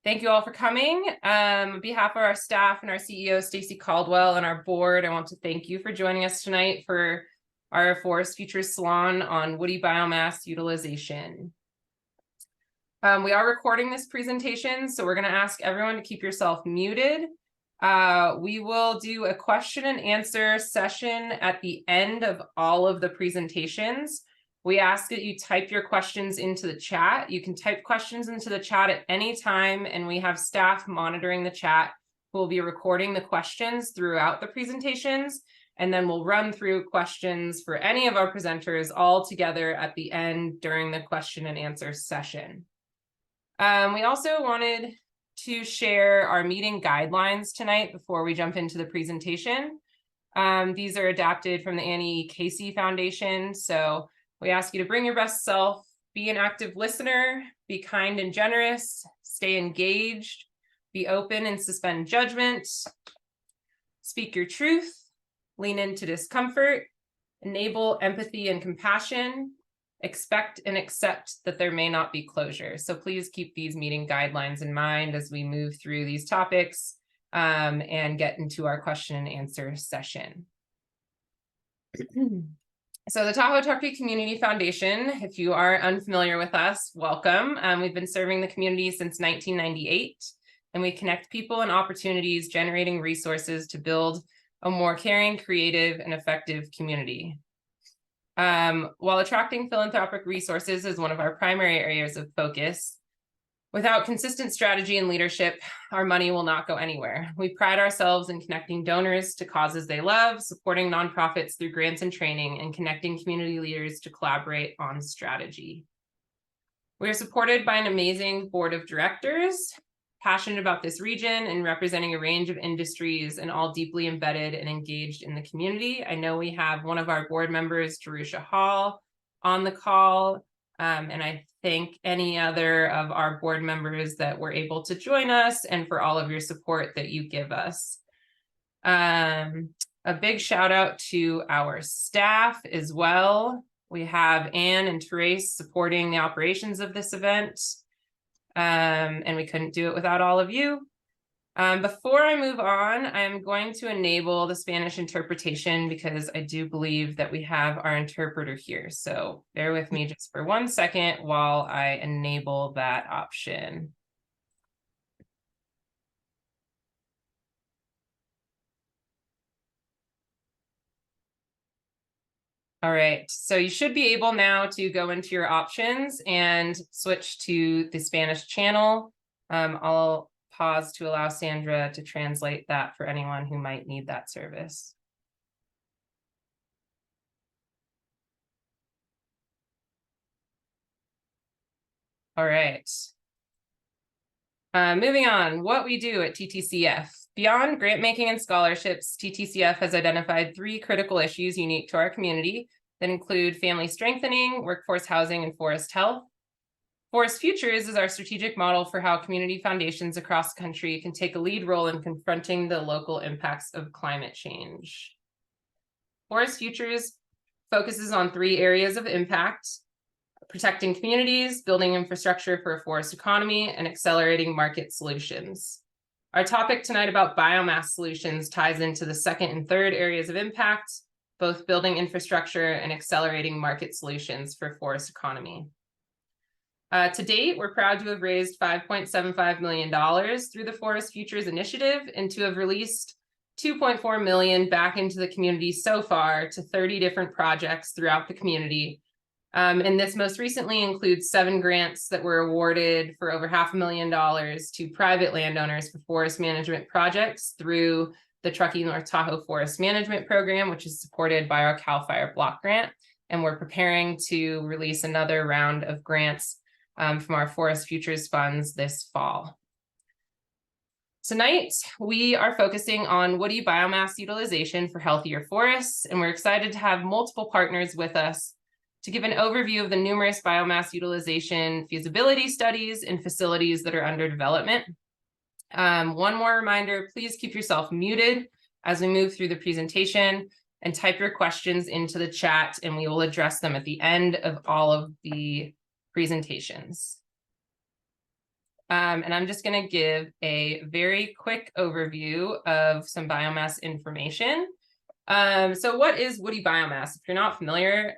Thank you all for coming. On behalf of our staff and our CEO, Stacy Caldwell, and our board, I want to thank you for joining us tonight for our Forest Futures Salon on woody biomass utilization. We are recording this presentation, so we're going to ask everyone to keep yourself muted. We will do a question and answer session at the end of all of the presentations. We ask that you type your questions into the chat. You can type questions into the chat at any time, and we have staff monitoring the chat who will be recording the questions throughout the presentations, and then we'll run through questions for any of our presenters all together at the end during the question and answer session. We also wanted to share our meeting guidelines tonight before we jump into the presentation. These are adapted from the Annie Casey Foundation, so we ask you to bring your best self, be an active listener, be kind and generous, stay engaged, be open and suspend judgment, speak your truth, lean into discomfort, enable empathy and compassion, expect and accept that there may not be closure. So please keep these meeting guidelines in mind as we move through these topics and get into our question and answer session. So the Tahoe Truckee Community Foundation, if you are unfamiliar with us, welcome. We've been serving the community since 1998, and we connect people and opportunities, generating resources to build a more caring, creative, and effective community. While attracting philanthropic resources is one of our primary areas of focus, without consistent strategy and leadership, our money will not go anywhere. We pride ourselves in connecting donors to causes they love, supporting nonprofits through grants and training, and connecting community leaders to collaborate on strategy. We are supported by an amazing board of directors, passionate about this region and representing a range of industries, and all deeply embedded and engaged in the community. I know we have one of our board members, Jerusha Hall, on the call. And I thank any other of our board members that were able to join us and for all of your support that you give us. A big shout out to our staff as well. We have Anne and Therese supporting the operations of this event. And we couldn't do it without all of you. Before I move on, I'm going to enable the Spanish interpretation because I do believe that we have our interpreter here. So bear with me just for 1 second while I enable that option. All right, so you should be able now to go into your options and switch to the Spanish channel. I'll pause to allow Sandra to translate that for anyone who might need that service. All right. Moving on, what we do at TTCF. Beyond grant making and scholarships, TTCF has identified 3 critical issues unique to our community that include family strengthening, workforce housing, and forest health. Forest Futures is our strategic model for how community foundations across the country can take a lead role in confronting the local impacts of climate change. Forest Futures focuses on 3 areas of impact: protecting communities, building infrastructure for a forest economy, and accelerating market solutions. Our topic tonight about biomass solutions ties into the 2nd and 3rd areas of impact, both building infrastructure and accelerating market solutions for forest economy. To date, we're proud to have raised $5.75 million through the Forest Futures Initiative and to have released $2.4 million back into the community so far to 30 different projects throughout the community. And this most recently includes 7 grants that were awarded for over $500,000 to private landowners for forest management projects through the Truckee North Tahoe Forest Management Program, which is supported by our CAL FIRE block grant. And we're preparing to release another round of grants from our Forest Futures funds this fall. Tonight, we are focusing on woody biomass utilization for healthier forests, and we're excited to have multiple partners with us to give an overview of the numerous biomass utilization feasibility studies and facilities that are under development. One more reminder, please keep yourself muted as we move through the presentation and type your questions into the chat, and we will address them at the end of all of the presentations. And I'm just going to give a very quick overview of some biomass information. So what is woody biomass? If you're not familiar,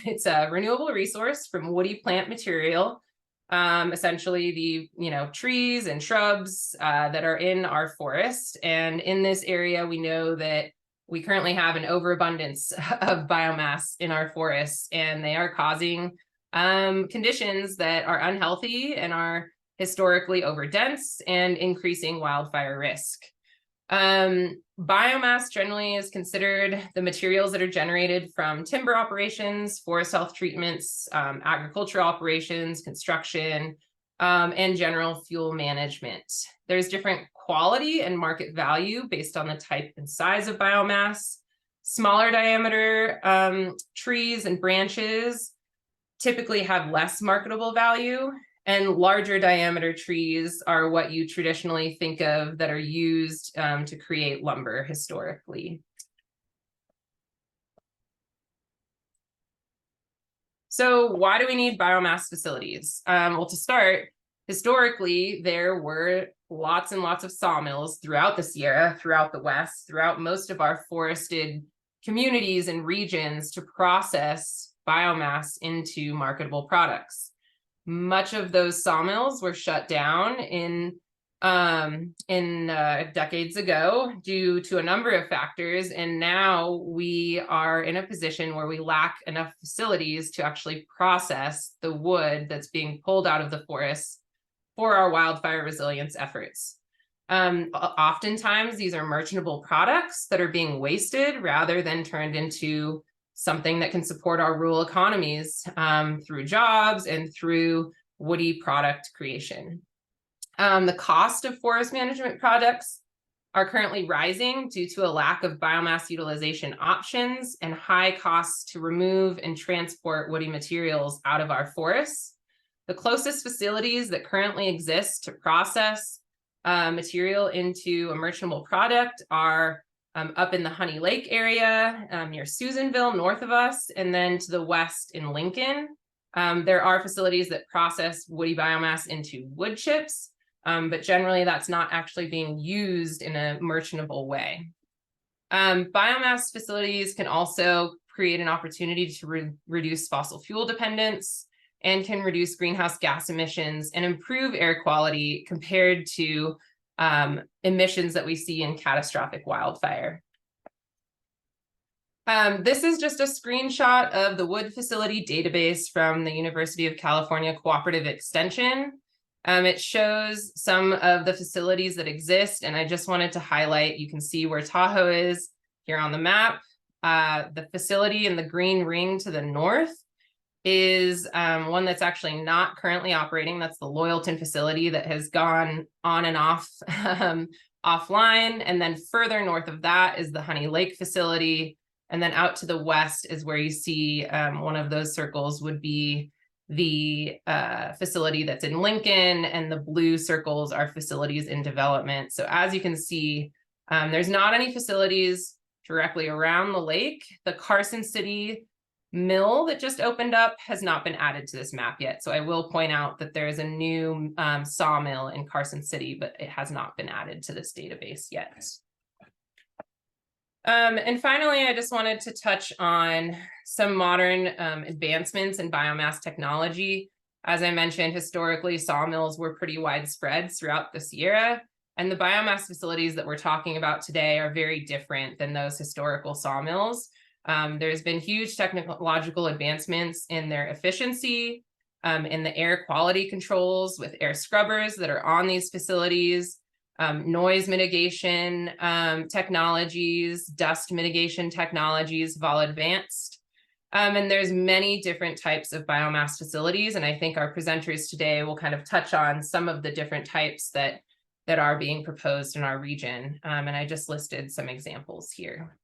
it's a renewable resource from woody plant material, essentially the trees and shrubs that are in our forest. And in this area, we know that we currently have an overabundance of biomass in our forests, and they are causing conditions that are unhealthy and are historically overdense and increasing wildfire risk. Biomass generally is considered the materials that are generated from timber operations, forest health treatments, agricultural operations, construction, and general fuel management. There's different quality and market value based on the type and size of biomass. Smaller diameter trees and branches typically have less marketable value, and larger diameter trees are what you traditionally think of that are used to create lumber historically. So why do we need biomass facilities? Well, to start, historically, there were lots and lots of sawmills throughout the Sierra, throughout the West, throughout most of our forested communities and regions to process biomass into marketable products. Much of those sawmills were shut down in decades ago due to a number of factors, and now we are in a position where we lack enough facilities to actually process the wood that's being pulled out of the forests for our wildfire resilience efforts. Oftentimes, these are merchantable products that are being wasted rather than turned into something that can support our rural economies through jobs and through woody product creation. The cost of forest management projects are currently rising due to a lack of biomass utilization options and high costs to remove and transport woody materials out of our forests. The closest facilities that currently exist to process material into a merchantable product are up in the Honey Lake area, near Susanville, north of us, and then to the west in Lincoln. There are facilities that process woody biomass into wood chips, but generally that's not actually being used in a merchantable way. Biomass facilities can also create an opportunity to reduce fossil fuel dependence and can reduce greenhouse gas emissions and improve air quality compared to emissions that we see in catastrophic wildfire. This is just a screenshot of the wood facility database from the University of California Cooperative Extension. It shows some of the facilities that exist, and I just wanted to highlight, you can see where Tahoe is here on the map. The facility in the green ring to the north is one that's actually not currently operating. That's the Loyalton facility that has gone on and off offline. And then further north of that is the Honey Lake facility. And then out to the west is where you see one of those circles would be the facility that's in Lincoln, and the blue circles are facilities in development. So as you can see, there's not any facilities directly around the lake. The Carson City mill that just opened up has not been added to this map yet. So I will point out that there is a new sawmill in Carson City, but it has not been added to this database yet. And finally, I just wanted to touch on some modern advancements in biomass technology. As I mentioned, historically, sawmills were pretty widespread throughout the Sierra, and the biomass facilities that we're talking about today are very different than those historical sawmills. There's been huge technological advancements in their efficiency, in the air quality controls with air scrubbers that are on these facilities, noise mitigation technologies, dust mitigation technologies have all advanced. And there's many different types of biomass facilities, and I think our presenters today will kind of touch on some of the different types that are being proposed in our region. And I just listed some examples here.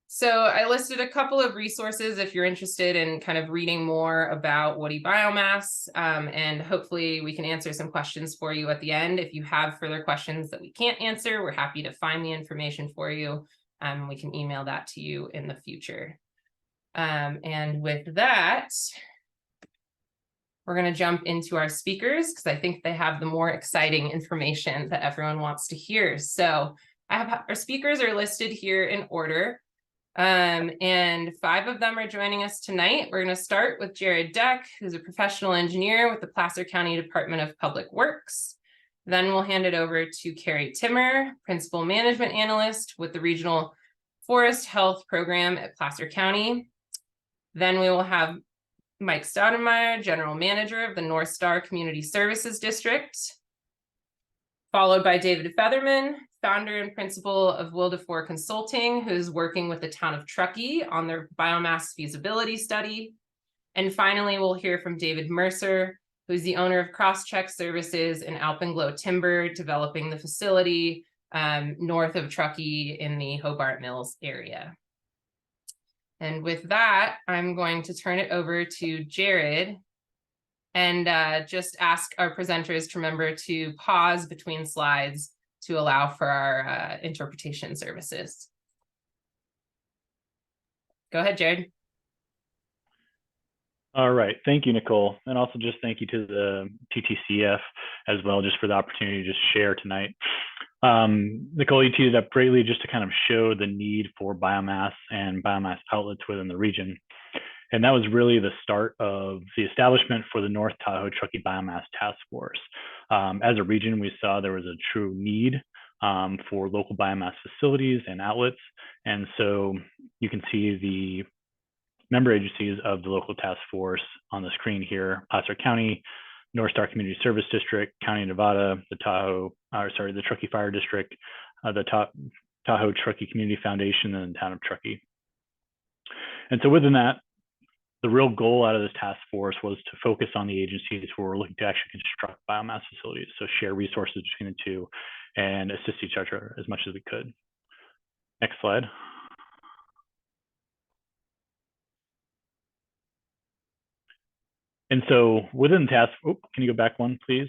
So I listed a couple of resources if you're interested in kind of reading more about woody biomass, and hopefully we can answer some questions for you at the end. If you have further questions that we can't answer, we're happy to find the information for you. We can email that to you in the future. And with that, we're going to jump into our speakers because I think they have the more exciting information that everyone wants to hear. So our speakers are listed here in order. And 5 of them are joining us tonight. We're going to start with Jared Deck, who's a professional engineer with the Placer County Department of Public Works. Then we'll hand it over to Kerri Timmer, Principal Management Analyst with the Regional Forest Health Program at Placer County. Then we will have Mike Staudenmayer, General Manager of the Northstar Community Services District, followed by David Featherman, founder and principal of Wildephor Consulting, who's working with the town of Truckee on their biomass feasibility study. And finally, we'll hear from David Mercer, who's the owner of Crosscheck Services and Alpenglow Timber, developing the facility north of Truckee in the Hobart Mills area. And with that, I'm going to turn it over to Jared and just ask our presenters to remember to pause between slides to allow for our interpretation services. Go ahead, Jared. All right, thank you, Nicole. And also just thank you to the TTCF as well, just for the opportunity to just share tonight. Nicole, you teed it up greatly just to kind of show the need for biomass and biomass outlets within the region. And that was really the start of the establishment for the North Tahoe Truckee Biomass Task Force. As a region, we saw there was a true need for local biomass facilities and outlets. And so you can see the member agencies of the local task force on the screen here: Placer County, Northstar Community Service District, County of Nevada, the Truckee Fire District, the Tahoe Truckee Community Foundation, and the town of Truckee. And so within that, the real goal out of this task force was to focus on the agencies who were looking to actually construct biomass facilities, so share resources between the two and assist each other as much as we could. Next slide. And so within the task, can you go back one, please?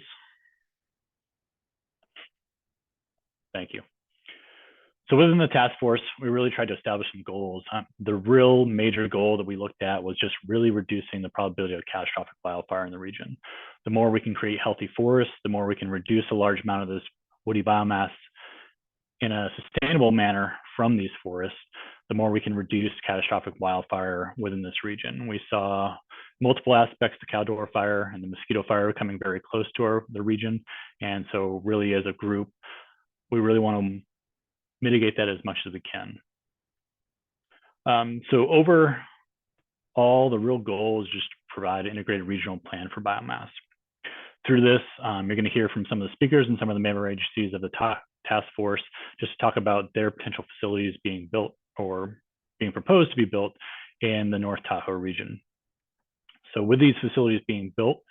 Thank you. So within the task force, we really tried to establish some goals. The real major goal that we looked at was just really reducing the probability of catastrophic wildfire in the region. The more we can create healthy forests, the more we can reduce a large amount of this woody biomass in a sustainable manner from these forests, the more we can reduce catastrophic wildfire within this region. We saw multiple aspects, the Caldor fire and the mosquito fire, coming very close to the region. And so really as a group, we really want to mitigate that as much as we can. So overall, the real goal is just to provide an integrated regional plan for biomass. Through this, you're going to hear from some of the speakers and some of the member agencies of the task force just to talk about their potential facilities being built or being proposed to be built in the North Tahoe region. So with these facilities being built,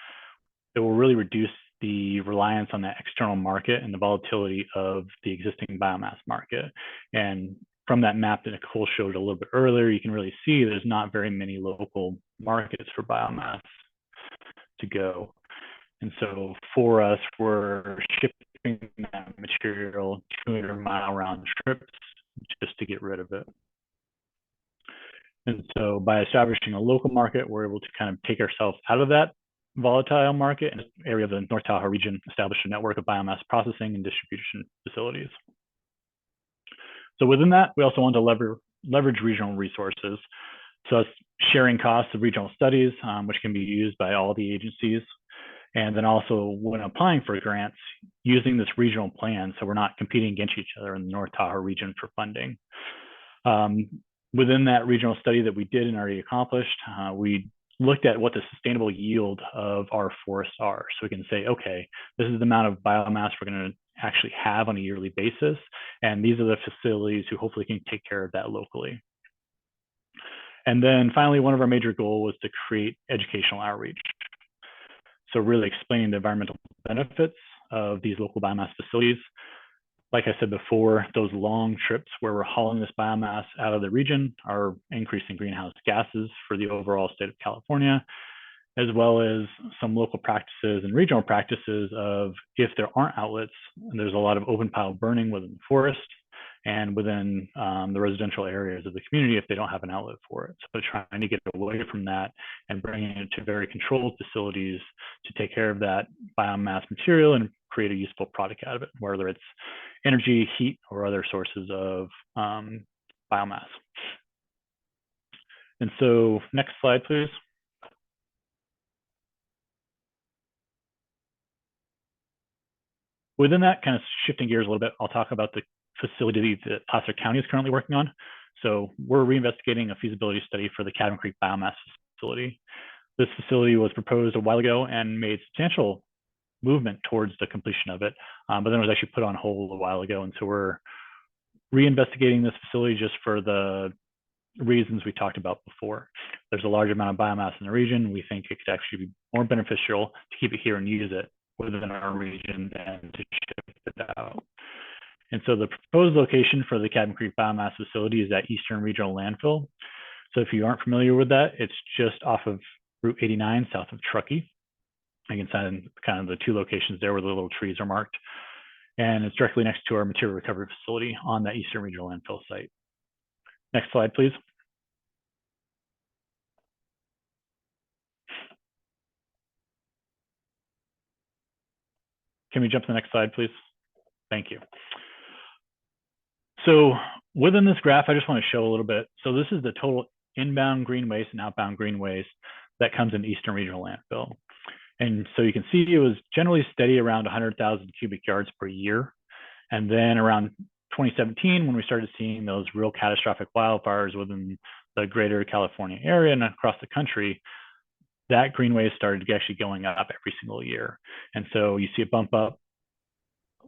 it will really reduce the reliance on that external market and the volatility of the existing biomass market. And from that map that Nicole showed a little bit earlier, you can really see there's not very many local markets for biomass to go. And so for us, we're shipping that material 200-mile round trips just to get rid of it. And so by establishing a local market, we're able to kind of take ourselves out of that volatile market and area of the North Tahoe region, establish a network of biomass processing and distribution facilities. So within that, we also want to leverage regional resources. So that's sharing costs of regional studies, which can be used by all the agencies. And then also when applying for grants, using this regional plan, so we're not competing against each other in the North Tahoe region for funding. Within that regional study that we did and already accomplished, we looked at what the sustainable yield of our forests are. So we can say, okay, this is the amount of biomass we're going to actually have on a yearly basis. And these are the facilities who hopefully can take care of that locally. And then finally, one of our major goals was to create educational outreach. So really explaining the environmental benefits of these local biomass facilities. Like I said before, those long trips where we're hauling this biomass out of the region are increasing greenhouse gases for the overall state of California, as well as some local practices and regional practices of if there aren't outlets, and there's a lot of open pile burning within the forest, and within the residential areas of the community if they don't have an outlet for it. So trying to get away from that and bringing it to very controlled facilities to take care of that biomass material and create a useful product out of it, whether it's energy, heat, or other sources of biomass. And so next slide, please. Within that, kind of shifting gears a little bit, I'll talk about the facility that Placer County is currently working on. So we're reinvestigating a feasibility study for the Cabin Creek Biomass Facility. This facility was proposed a while ago and made substantial movement towards the completion of it, but then it was actually put on hold a while ago. And so we're reinvestigating this facility just for the reasons we talked about before. There's a large amount of biomass in the region. We think it could actually be more beneficial to keep it here and use it within our region than to ship it out. And so the proposed location for the Cabin Creek Biomass Facility is at Eastern Regional Landfill. So if you aren't familiar with that, it's just off of Route 89 south of Truckee. You can find kind of the two locations there where the little trees are marked. And it's directly next to our material recovery facility on that Eastern Regional Landfill site. Next slide, please. Can we jump to the next slide, please? Thank you. So within this graph, I just want to show a little bit. So this is the total inbound green waste and outbound green waste that comes in Eastern Regional Landfill. And so you can see it was generally steady around 100,000 cubic yards per year. And then around 2017, when we started seeing those real catastrophic wildfires within the greater California area and across the country, that green waste started actually going up every single year. And so you see a bump up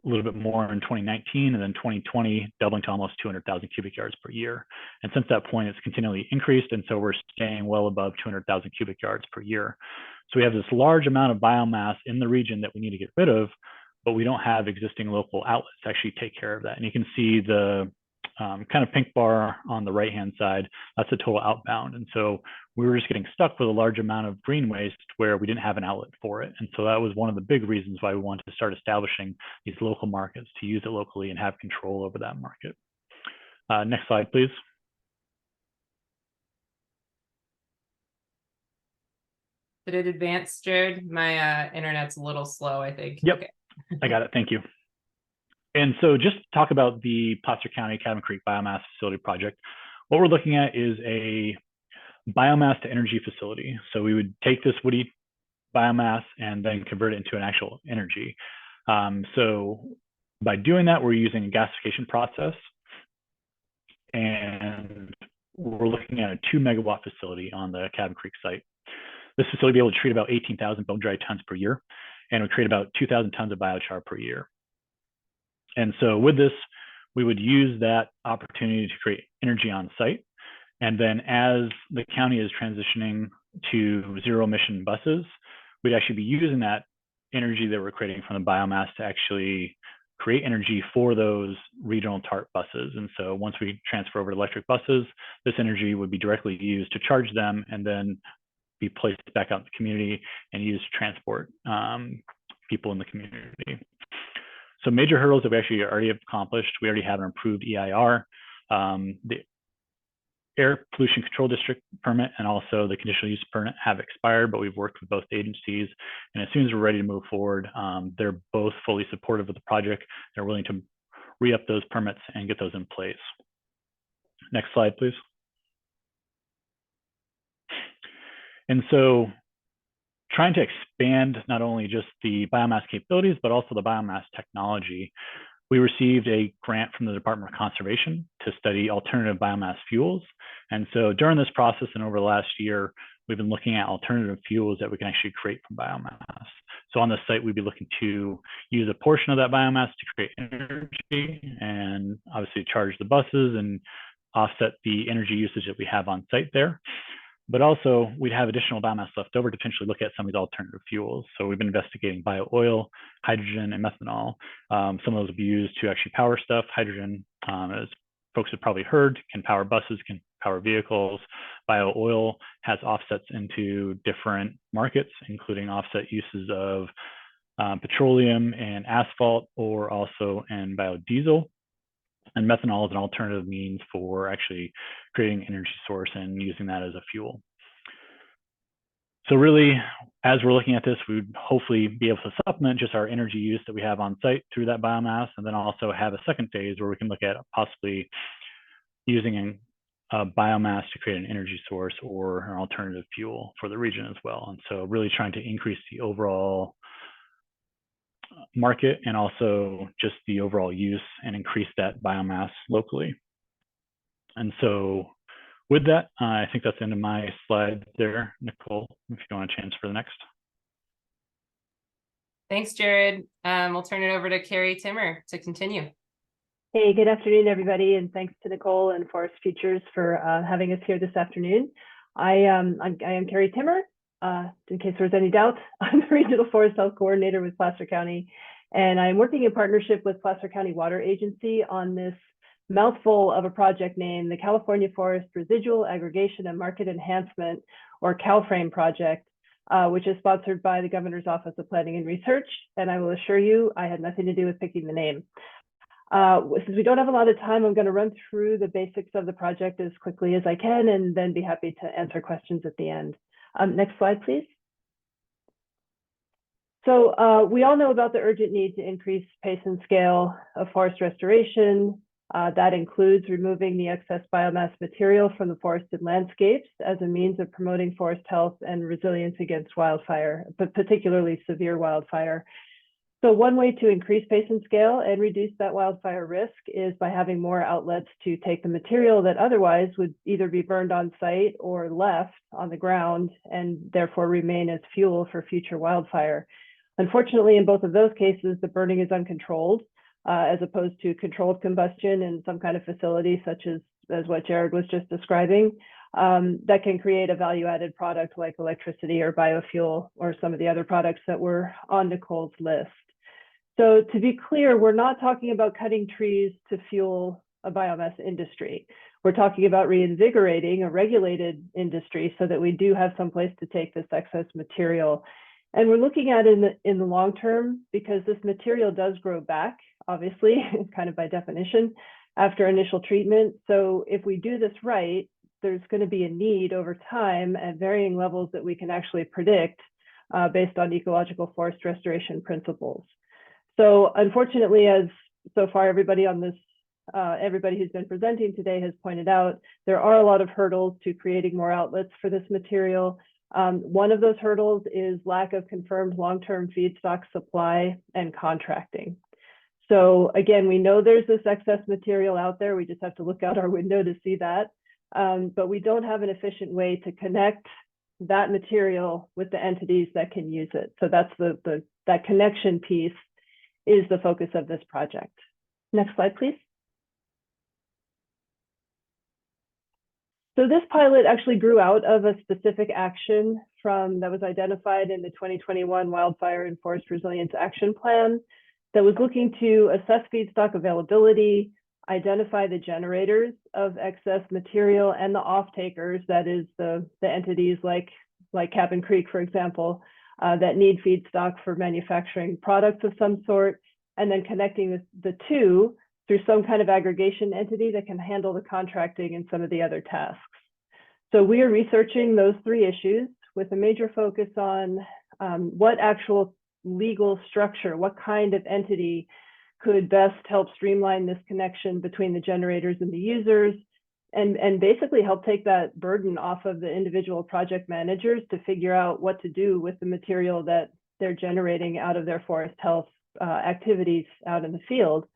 a little bit more in 2019, and then 2020 doubling to almost 200,000 cubic yards per year. And since that point, it's continually increased. And so we're staying well above 200,000 cubic yards per year. So we have this large amount of biomass in the region that we need to get rid of, but we don't have existing local outlets to actually take care of that. And you can see the kind of pink bar on the right-hand side, that's the total outbound. And so we were just getting stuck with a large amount of green waste where we didn't have an outlet for it. And so that was one of the big reasons why we wanted to start establishing these local markets to use it locally and have control over that market. Next slide, please. Did it advance, Jared? My internet's a little slow, I think. Yep, okay. I got it, thank you. And so just to talk about the Placer County Cabin Creek Biomass Facility project, what we're looking at is a biomass to energy facility. So we would take this woody biomass and then convert it into an actual energy. So by doing that, we're using a gasification process. And we're looking at a 2 megawatt facility on the Cabin Creek site. This facility will be able to treat about 18,000 bone dry tons per year, and would create about 2,000 tons of biochar per year. And so with this, we would use that opportunity to create energy on site. And then as the county is transitioning to zero emission buses, we'd actually be using that energy that we're creating from the biomass to actually create energy for those regional TARP buses. And so once we transfer over to electric buses, this energy would be directly used to charge them and then be placed back out in the community and used to transport people in the community. So major hurdles that we actually already have accomplished, we already have an approved EIR, the Air Pollution Control District permit and also the conditional use permit have expired, but we've worked with both agencies. And as soon as we're ready to move forward, they're both fully supportive of the project. They're willing to re-up those permits and get those in place. Next slide, please. And so trying to expand not only just the biomass capabilities, but also the biomass technology, we received a grant from the Department of Conservation to study alternative biomass fuels. And so during this process and over the last year, we've been looking at alternative fuels that we can actually create from biomass. So on the site, we'd be looking to use a portion of that biomass to create energy and obviously charge the buses and offset the energy usage that we have on site there. But also we'd have additional biomass left over to potentially look at some of these alternative fuels. So we've been investigating bio oil, hydrogen, and methanol. Some of those will be used to actually power stuff. Hydrogen, as folks have probably heard, can power buses, can power vehicles. Bio oil has offsets into different markets, including offset uses of petroleum and asphalt, or also in biodiesel. And methanol is an alternative means for actually creating energy source and using that as a fuel. So really, as we're looking at this, we would hopefully be able to supplement just our energy use that we have on site through that biomass, and then also have a second phase where we can look at possibly using biomass to create an energy source or an alternative fuel for the region as well. And so really trying to increase the overall market and also just the overall use and increase that biomass locally. And so with that, I think that's the end of my slide there. Nicole, if you want to change for the next. Thanks, Jared. We'll turn it over to Kerri Timmer to continue. Hey, good afternoon, everybody, and thanks to Nicole and Forest Futures for having us here this afternoon. I am Kerri Timmer. In case there was any doubt, I'm the Regional Forest Health Coordinator with Placer County, and I'm working in partnership with Placer County Water Agency on this mouthful of a project named the California Forest Residual Aggregation and Market Enhancement, or CalFrame project, which is sponsored by the Governor's Office of Planning and Research. And I will assure you, I had nothing to do with picking the name. Since we don't have a lot of time, I'm going to run through the basics of the project as quickly as I can, and then be happy to answer questions at the end. Next slide, please. So we all know about the urgent need to increase pace and scale of forest restoration. That includes removing the excess biomass material from the forested landscapes as a means of promoting forest health and resilience against wildfire, but particularly severe wildfire. So one way to increase pace and scale and reduce that wildfire risk is by having more outlets to take the material that otherwise would either be burned on site or left on the ground and therefore remain as fuel for future wildfire. Unfortunately, in both of those cases, the burning is uncontrolled, as opposed to controlled combustion in some kind of facility, such as what Jared was just describing, that can create a value-added product like electricity or biofuel or some of the other products that were on Nicole's list. So to be clear, we're not talking about cutting trees to fuel a biomass industry. We're talking about reinvigorating a regulated industry so that we do have some place to take this excess material. And we're looking at it in the long term because this material does grow back, obviously, kind of by definition, after initial treatment. So if we do this right, there's going to be a need over time at varying levels that we can actually predict based on ecological forest restoration principles. So unfortunately, as so far everybody on this, everybody who's been presenting today has pointed out, there are a lot of hurdles to creating more outlets for this material. One of those hurdles is lack of confirmed long-term feedstock supply and contracting. So again, we know there's this excess material out there. We just have to look out our window to see that. But we don't have an efficient way to connect that material with the entities that can use it. So that's that connection piece is the focus of this project. Next slide, please. So this pilot actually grew out of a specific action that was identified in the 2021 Wildfire and Forest Resilience Action Plan that was looking to assess feedstock availability, identify the generators of excess material and the off-takers, that is the entities like Cabin Creek, for example, that need feedstock for manufacturing products of some sort, and then connecting the two through some kind of aggregation entity that can handle the contracting and some of the other tasks. So we are researching those three issues with a major focus on what actual legal structure, what kind of entity could best help streamline this connection between the generators and the users, and basically help take that burden off of the individual project managers to figure out what to do with the material that they're generating out of their forest health activities out in the field.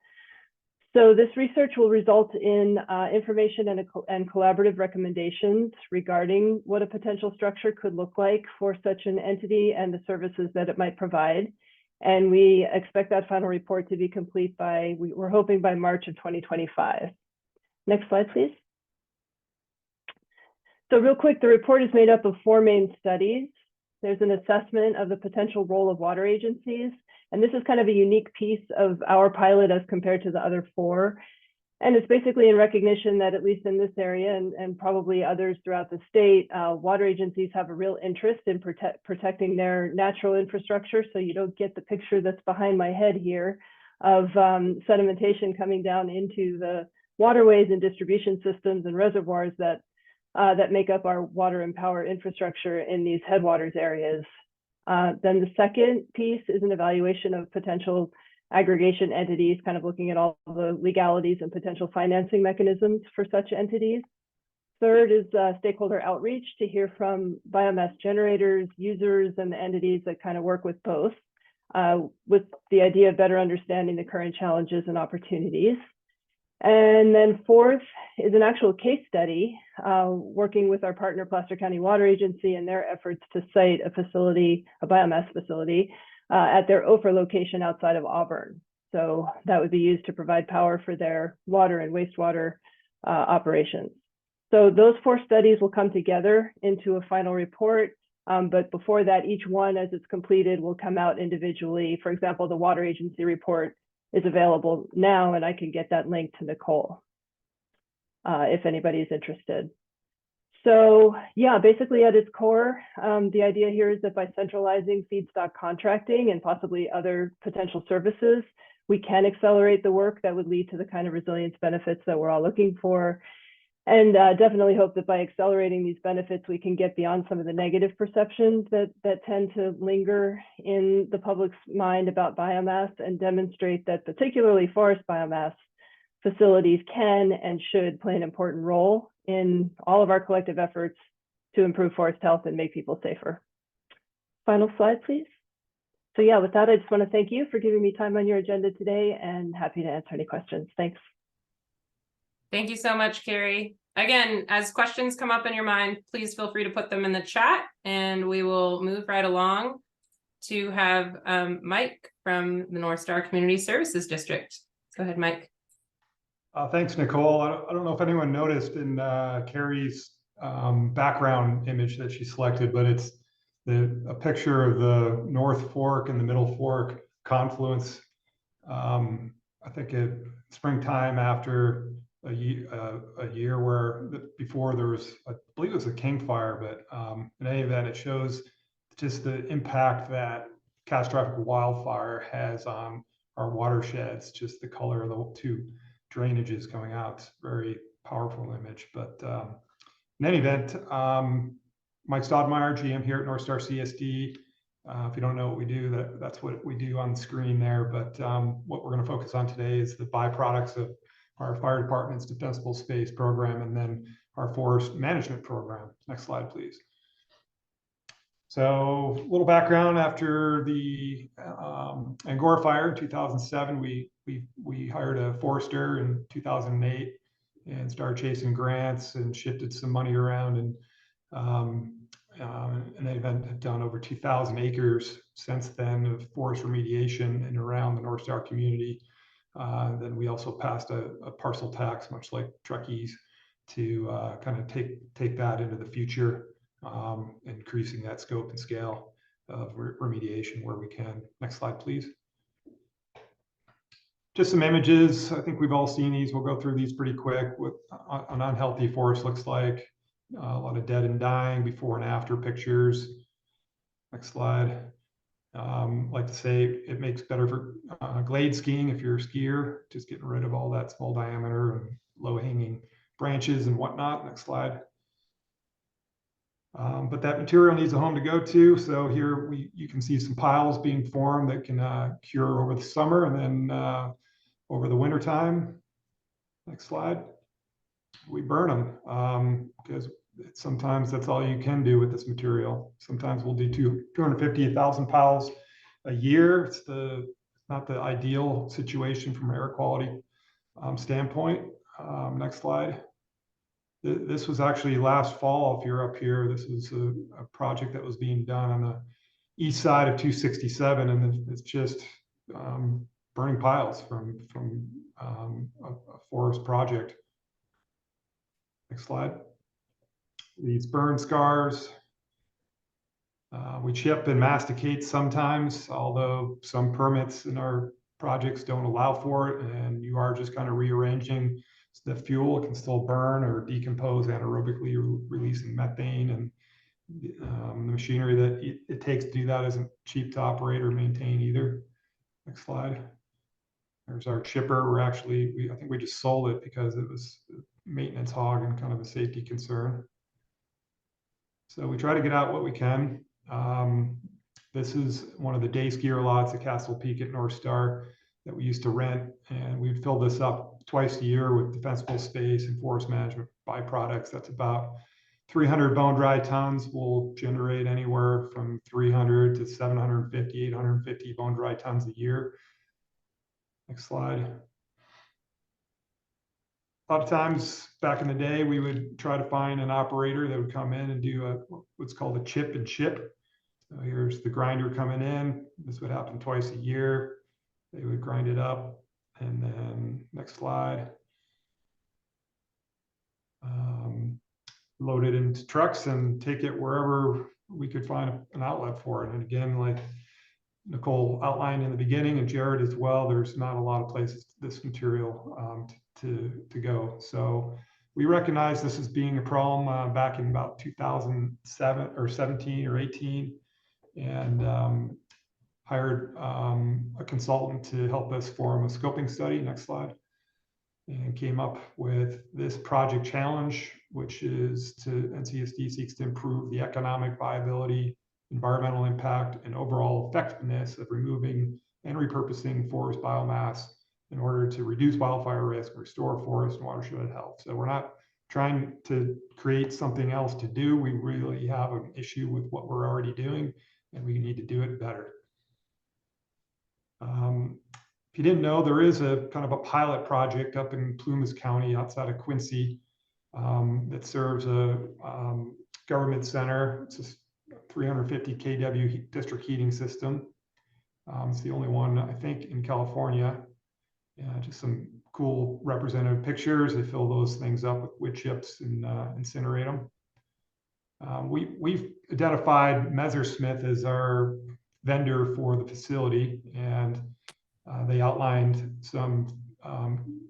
So this research will result in information and collaborative recommendations regarding what a potential structure could look like for such an entity and the services that it might provide. And we expect that final report to be complete we're hoping by March of 2025. Next slide, please. So real quick, the report is made up of 4 main studies. There's an assessment of the potential role of water agencies. And this is kind of a unique piece of our pilot as compared to the other 4. And it's basically in recognition that at least in this area and probably others throughout the state, water agencies have a real interest in protecting their natural infrastructure. So you don't get the picture that's behind my head here. of sedimentation coming down into the waterways and distribution systems and reservoirs that make up our water and power infrastructure in these headwaters areas. Then the second piece is an evaluation of potential aggregation entities, kind of looking at all the legalities and potential financing mechanisms for such entities. Third is stakeholder outreach to hear from biomass generators, users, and the entities that kind of work with both, with the idea of better understanding the current challenges and opportunities. And then fourth is an actual case study, working with our partner, Placer County Water Agency, and their efforts to site a facility, a biomass facility, at their Ophir location outside of Auburn. So that would be used to provide power for their water and wastewater operations. So those 4 studies will come together into a final report. But before that, each one, as it's completed, will come out individually. For example, the water agency report is available now, and I can get that link to Nicole if anybody is interested. So yeah, basically at its core, the idea here is that by centralizing feedstock contracting and possibly other potential services, we can accelerate the work that would lead to the kind of resilience benefits that we're all looking for. And definitely hope that by accelerating these benefits, we can get beyond some of the negative perceptions that tend to linger in the public's mind about biomass, and demonstrate that particularly forest biomass facilities can and should play an important role in all of our collective efforts to improve forest health and make people safer. Final slide, please. So yeah, with that, I just want to thank you for giving me time on your agenda today, and happy to answer any questions. Thanks. Thank you so much, Kerri. Again, as questions come up in your mind, please feel free to put them in the chat, and we will move right along to have Mike from the Northstar Community Services District. Go ahead, Mike. Thanks, Nicole. I don't know if anyone noticed in Kerri's background image that she selected, but it's a picture of the North Fork and the Middle Fork confluence. I think springtime after a year where before there was, I believe it was a king fire, but in any event, it shows just the impact that catastrophic wildfire has on our watersheds, just the color of the 2 drainages coming out. It's a very powerful image. But in any event, Mike Staudenmayer, GM here at Northstar CSD. If you don't know what we do, that's what we do on the screen there. But what we're going to focus on today is the byproducts of our fire department's defensible space program, and then our forest management program. Next slide, please. So a little background: after the Angora fire in 2007, we hired a forester in 2008 and started chasing grants and shifted some money around, and they've done over 2,000 acres since then of forest remediation in around the Northstar community. Then we also passed a parcel tax, much like Truckies, to kind of take that into the future, increasing that scope and scale of remediation where we can. Next slide, please. Just some images. I think we've all seen these. We'll go through these pretty quick. What an unhealthy forest looks like. A lot of dead and dying before and after pictures. Next slide. Like to say it makes better for glade skiing if you're a skier, just getting rid of all that small diameter and low hanging branches and whatnot. Next slide. But that material needs a home to go to. So here you can see some piles being formed that can cure over the summer and then over the winter time. Next slide. We burn them because sometimes that's all you can do with this material. Sometimes we'll do 250, 1,000 piles a year. It's not the ideal situation from an air quality standpoint. Next slide. This was actually last fall, if you're up here. This is a project that was being done on the east side of 267, and it's just burning piles from a forest project. Next slide. These burn scars, we chip and masticate sometimes, although some permits in our projects don't allow for it, and you are just kind of rearranging the fuel. It can still burn or decompose anaerobically, releasing methane, and the machinery that it takes to do that isn't cheap to operate or maintain either. Next slide. There's our chipper. I think we just sold it because it was a maintenance hog and kind of a safety concern. So we try to get out what we can. This is one of the day skier lots at Castle Peak at Northstar that we used to rent, and we'd fill this up twice a year with defensible space and forest management byproducts. That's about 300 bone dry tons. Will generate anywhere from 300 to 750, 850 bone dry tons a year. Next slide. A lot of times back in the day, we would try to find an operator that would come in and do what's called a chip and ship. So here's the grinder coming in. This would happen twice a year. They would grind it up, and then next slide. Load it into trucks and take it wherever we could find an outlet for it. And again, like Nicole outlined in the beginning, and Jared as well, there's not a lot of places this material to go. So we recognize this as being a problem back in about 2007 or 17 or 18, and hired a consultant to help us form a scoping study. Next slide. And came up with this project challenge, which is NCSD seeks to improve the economic viability, environmental impact, and overall effectiveness of removing and repurposing forest biomass in order to reduce wildfire risk, restore forest and watershed health. So we're not trying to create something else to do. We really have an issue with what we're already doing, and we need to do it better. If you didn't know, there is a kind of a pilot project up in Plumas County outside of Quincy that serves a government center. It's a 350 kW district heating system. It's the only one, I think, in California. Just some cool representative pictures. They fill those things up with wood chips and incinerate them. We've identified Messersmith as our vendor for the facility, and they outlined some,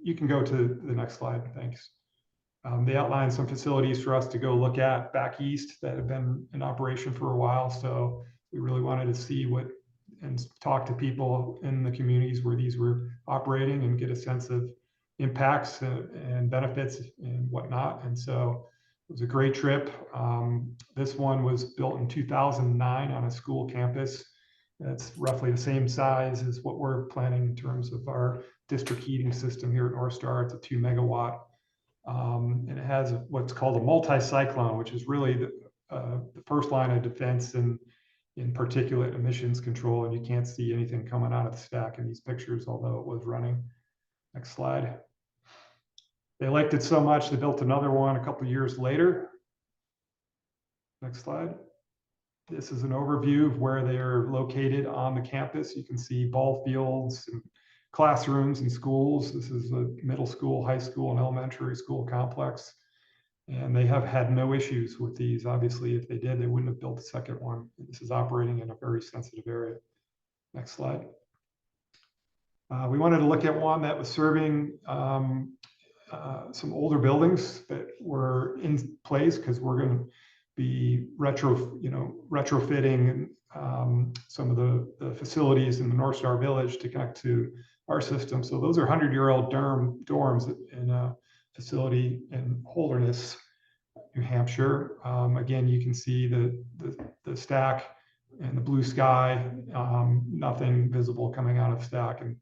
you can go to the next slide, thanks. They outlined some facilities for us to go look at back east that have been in operation for a while. So we really wanted to see and talk to people in the communities where these were operating and get a sense of impacts and benefits and whatnot. And so it was a great trip. This one was built in 2009 on a school campus. That's roughly the same size as what we're planning in terms of our district heating system here at Northstar. It's a 2 megawatt. And it has what's called a multi-cyclone, which is really the first line of defense in particulate emissions control. And you can't see anything coming out of the stack in these pictures, although it was running. Next slide. They liked it so much, they built another one a couple of years later. Next slide. This is an overview of where they're located on the campus. You can see ball fields and classrooms and schools. This is a middle school, high school, and elementary school complex. And they have had no issues with these. Obviously, if they did, they wouldn't have built a second one. This is operating in a very sensitive area. Next slide. We wanted to look at one that was serving some older buildings that were in place, because we're going to be retrofitting some of the facilities in the Northstar Village to connect to our system. So those are 100-year-old dorms in a facility in Holderness, New Hampshire. Again, you can see the stack and the blue sky, nothing visible coming out of the stack, and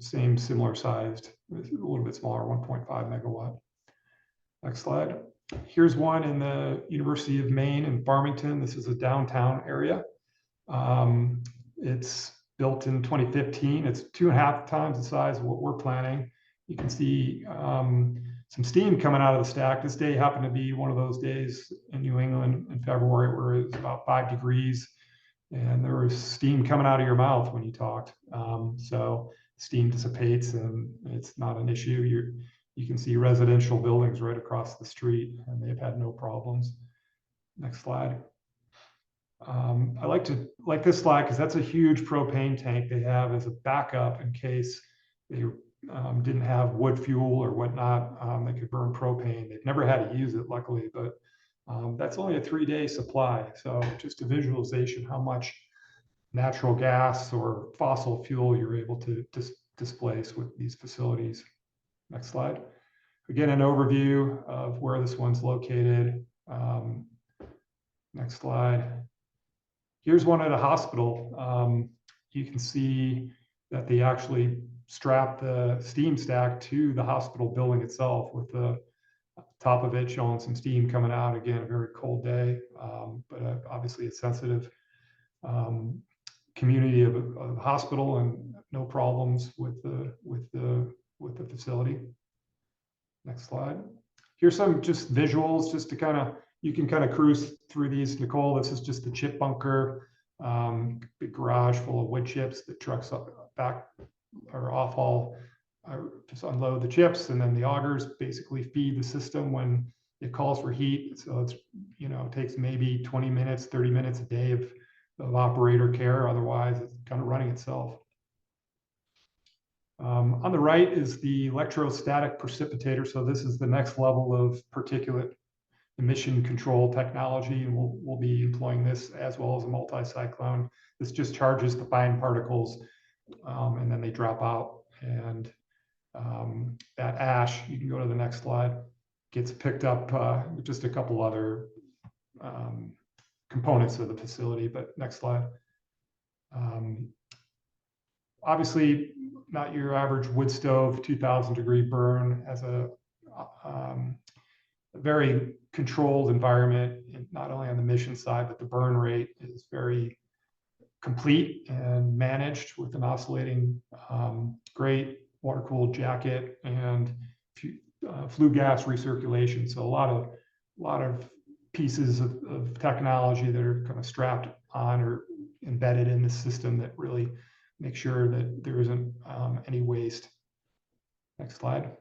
similar sized, a little bit smaller, 1.5 megawatt. Next slide. Here's one in the University of Maine in Farmington. This is a downtown area. It's built in 2015. It's 2.5 times the size of what we're planning. You can see some steam coming out of the stack. This day happened to be one of those days in New England in February where it was about 5 degrees, and there was steam coming out of your mouth when you talked. So steam dissipates and it's not an issue. You can see residential buildings right across the street, and they've had no problems. Next slide. I like this slide because that's a huge propane tank they have as a backup in case they didn't have wood fuel or whatnot. They could burn propane. They've never had to use it, luckily, but that's only a 3-day supply. So just a visualization how much natural gas or fossil fuel you're able to displace with these facilities. Next slide. Again, an overview of where this one's located. Next slide. Here's one at a hospital. You can see that they actually strap the steam stack to the hospital building itself, with the top of it showing some steam coming out. Again, a very cold day, but obviously a sensitive community of a hospital, and no problems with the facility. Next slide. Here's some just visuals, just to kind of, you can kind of cruise through these, Nicole. This is just the chip bunker, big garage full of wood chips. The trucks up back or off haul, just unload the chips, and then the augers basically feed the system when it calls for heat. So it's, you know, it takes maybe 20 minutes, 30 minutes a day of operator care. Otherwise, it's kind of running itself. On the right is the electrostatic precipitator. So this is the next level of particulate emission control technology, and we'll be employing this as well as a multi-cyclone. This just charges the fine particles, and then they drop out. And that ash, you can go to the next slide, gets picked up with just a couple other components of the facility. But next slide. Obviously, not your average wood stove, 2,000-degree burn, as a very controlled environment, not only on the emission side, but the burn rate is very complete and managed with an oscillating great water-cooled jacket and flue gas recirculation. So a lot of pieces of technology that are kind of strapped on or embedded in the system that really make sure that there isn't any waste. Next slide.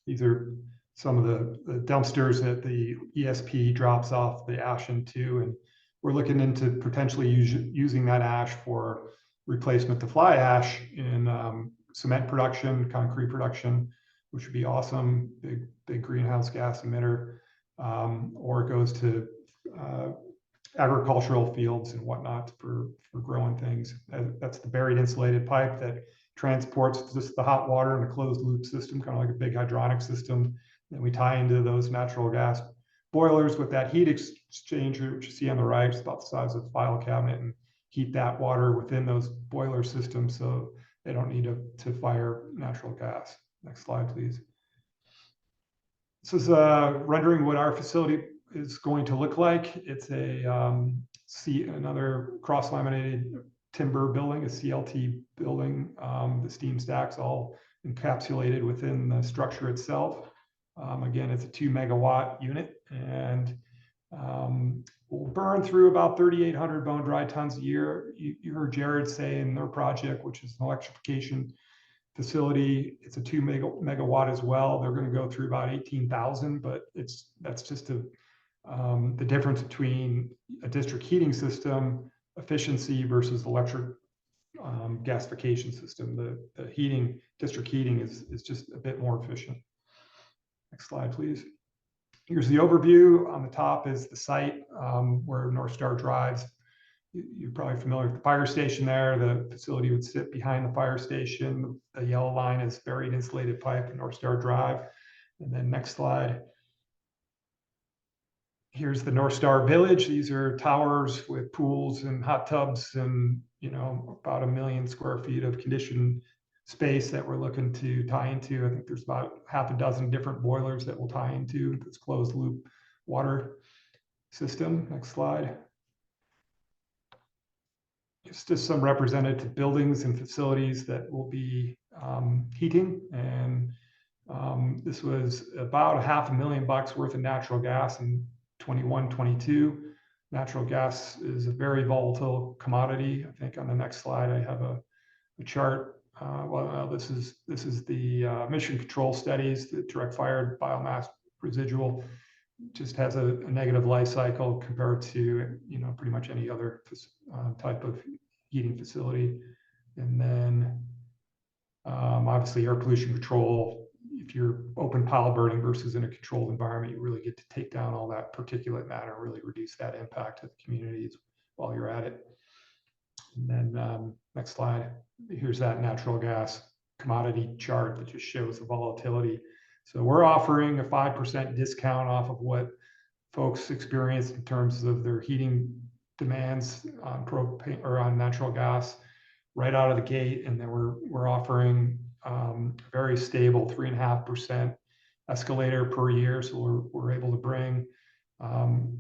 These are some of the dumpsters that the ESP drops off the ash into, and we're looking into potentially using that ash for replacement to fly ash in cement production, concrete production, which would be awesome. Big greenhouse gas emitter, or it goes to agricultural fields and whatnot for growing things. That's the buried insulated pipe that transports just the hot water in a closed loop system, kind of like a big hydronic system. Then we tie into those natural gas boilers with that heat exchanger, which you see on the right. It's about the size of a file cabinet, and heat that water within those boiler systems so they don't need to fire natural gas. Next slide, please. This is rendering what our facility is going to look like. It's another cross-laminated timber building, a CLT building. The steam stacks all encapsulated within the structure itself. Again, it's a 2 megawatt unit, and will burn through about 3,800 bone dry tons a year. You heard Jared say in their project, which is an electrification facility, it's a 2 megawatt as well. They're going to go through about 18,000, but that's just the difference between a district heating system efficiency versus electric gasification system. The heating, district heating is just a bit more efficient. Next slide, please. Here's the overview. On the top is the site where Northstar drives. You're probably familiar with the fire station there. The facility would sit behind the fire station. The yellow line is buried insulated pipe and Northstar Drive. And then next slide. Here's the Northstar Village. These are towers with pools and hot tubs and, you know, about 1 million square feet of conditioned space that we're looking to tie into. I think there's about half a dozen different boilers that we'll tie into this closed loop water system. Next slide. Just some representative buildings and facilities that will be heating, and this was about $500,000 worth of natural gas in 21, 22. Natural gas is a very volatile commodity. I think on the next slide I have a chart. This is the emission control studies. The direct fired biomass residual just has a negative life cycle compared to, you know, pretty much any other type of heating facility. And then obviously air pollution control. If you're open pile burning versus in a controlled environment, you really get to take down all that particulate matter, really reduce that impact to the communities while you're at it. And then next slide, here's that natural gas commodity chart that just shows the volatility. So we're offering a 5% discount off of what folks experience in terms of their heating demands on propane or on natural gas right out of the gate. And then we're offering very stable 3.5% escalator per year. So we're able to bring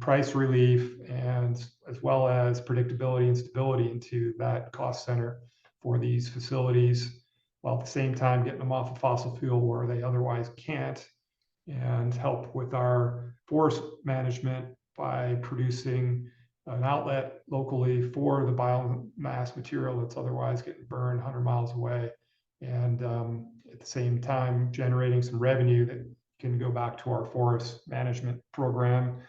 price relief and as well as predictability and stability into that cost center for these facilities, while at the same time getting them off of fossil fuel where they otherwise can't, and help with our forest management by producing an outlet locally for the biomass material that's otherwise getting burned 100 miles away. And at the same time, generating some revenue that can go back to our forest management program.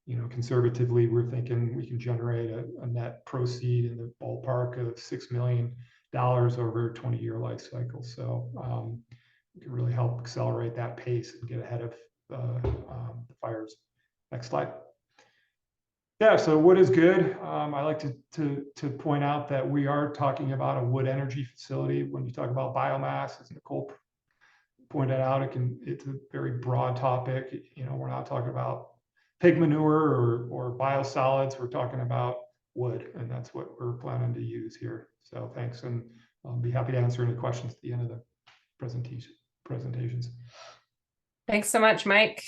You know, conservatively, we're thinking we can generate a net proceed in the ballpark of $6 million over a 20-year life cycle. So we can really help accelerate that pace and get ahead of the fires. Next slide. Yeah, so wood is good. I like to point out that we are talking about a wood energy facility. When you talk about biomass, as Nicole pointed out, it's a very broad topic. You know, we're not talking about pig manure or biosolids. We're talking about wood, and that's what we're planning to use here. So thanks, and I'll be happy to answer any questions at the end of the presentations. Thanks so much, Mike.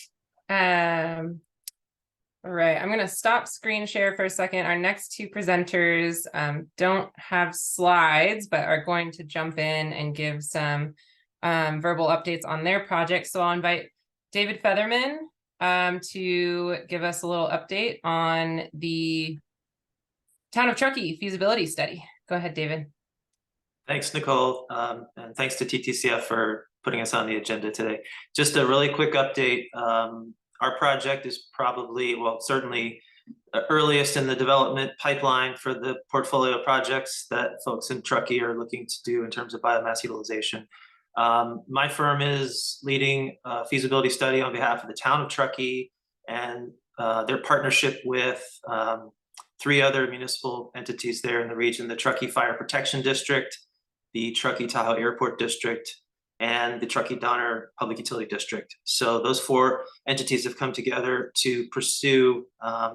All right, I'm going to stop screen share for a second. Our next two presenters don't have slides, but are going to jump in and give some verbal updates on their projects. So I'll invite David Featherman to give us a little update on the Town of Truckee feasibility study. Go ahead, David. Thanks, Nicole, and thanks to TTCF for putting us on the agenda today. Just a really quick update. Our project is probably, well, certainly earliest in the development pipeline for the portfolio projects that folks in Truckee are looking to do in terms of biomass utilization. My firm is leading a feasibility study on behalf of the Town of Truckee and their partnership with 3 other municipal entities there in the region: the Truckee Fire Protection District, the Truckee Tahoe Airport District, and the Truckee Donner Public Utility District. So those 4 entities have come together to pursue,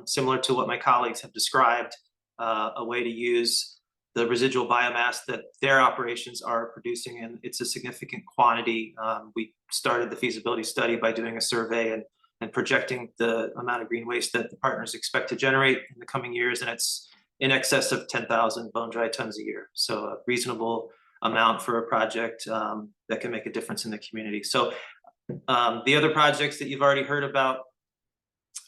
similar to what my colleagues have described, a way to use the residual biomass that their operations are producing, and it's a significant quantity. We started the feasibility study by doing a survey and projecting the amount of green waste that the partners expect to generate in the coming years, and it's in excess of 10,000 bone-dry tons a year. So a reasonable amount for a project that can make a difference in the community. So the other projects that you've already heard about,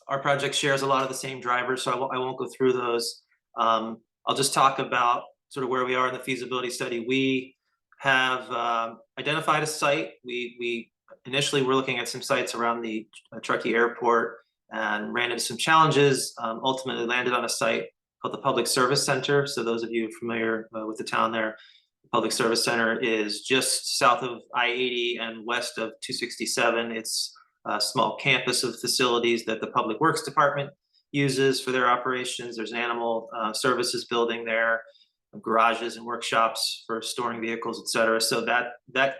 our project shares a lot of the same drivers, so I won't go through those. I'll just talk about sort of where we are in the feasibility study. We have identified a site. We initially were looking at some sites around the Truckee Airport and ran into some challenges, ultimately landed on a site called the Public Service Center. So those of you familiar with the town there, the Public Service Center is just south of I-80 and west of 267. It's a small campus of facilities that the Public Works Department uses for their operations. There's an animal services building there, garages and workshops for storing vehicles, et cetera. So that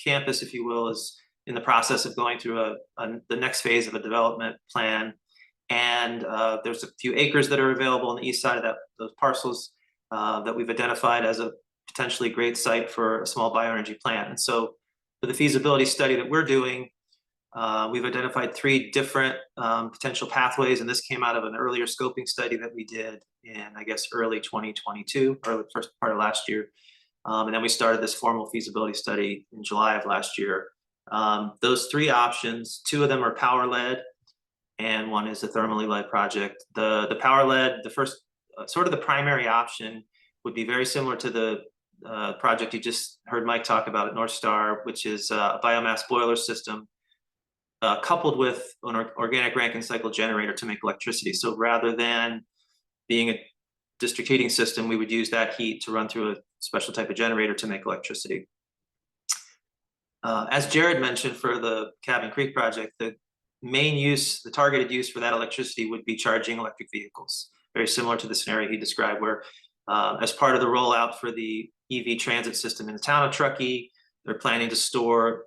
campus, if you will, is in the process of going through the next phase of a development plan. And there's a few acres that are available on the east side of those parcels that we've identified as a potentially great site for a small bioenergy plant. And so for the feasibility study that we're doing, we've identified 3 different potential pathways, and this came out of an earlier scoping study that we did in, I guess, early 2022, or the first part of last year. And then we started this formal feasibility study in July of last year. Those 3 options, 2 of them are power-led, and 1 is a thermally led project. The power-led, the first, sort of the primary option would be very similar to the project you just heard Mike talk about at Northstar, which is a biomass boiler system coupled with an organic Rankine cycle generator to make electricity. So rather than being a district heating system, we would use that heat to run through a special type of generator to make electricity. As Jared mentioned, for the Cabin Creek project, the main use, the targeted use for that electricity would be charging electric vehicles, very similar to the scenario he described, where As part of the rollout for the EV transit system in the town of Truckee, they're planning to store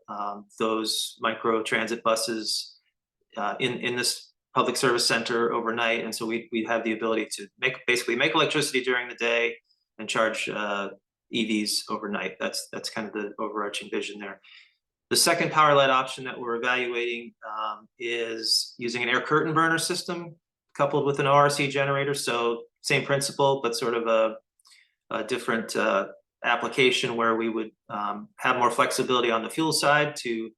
those micro transit buses in this public service center overnight. And so we have the ability to basically make electricity during the day and charge EVs overnight. That's kind of the overarching vision there. The second power-led option that we're evaluating is using an air curtain burner system coupled with an ORC generator. So same principle, but sort of a different application where we would have more flexibility on the fuel side to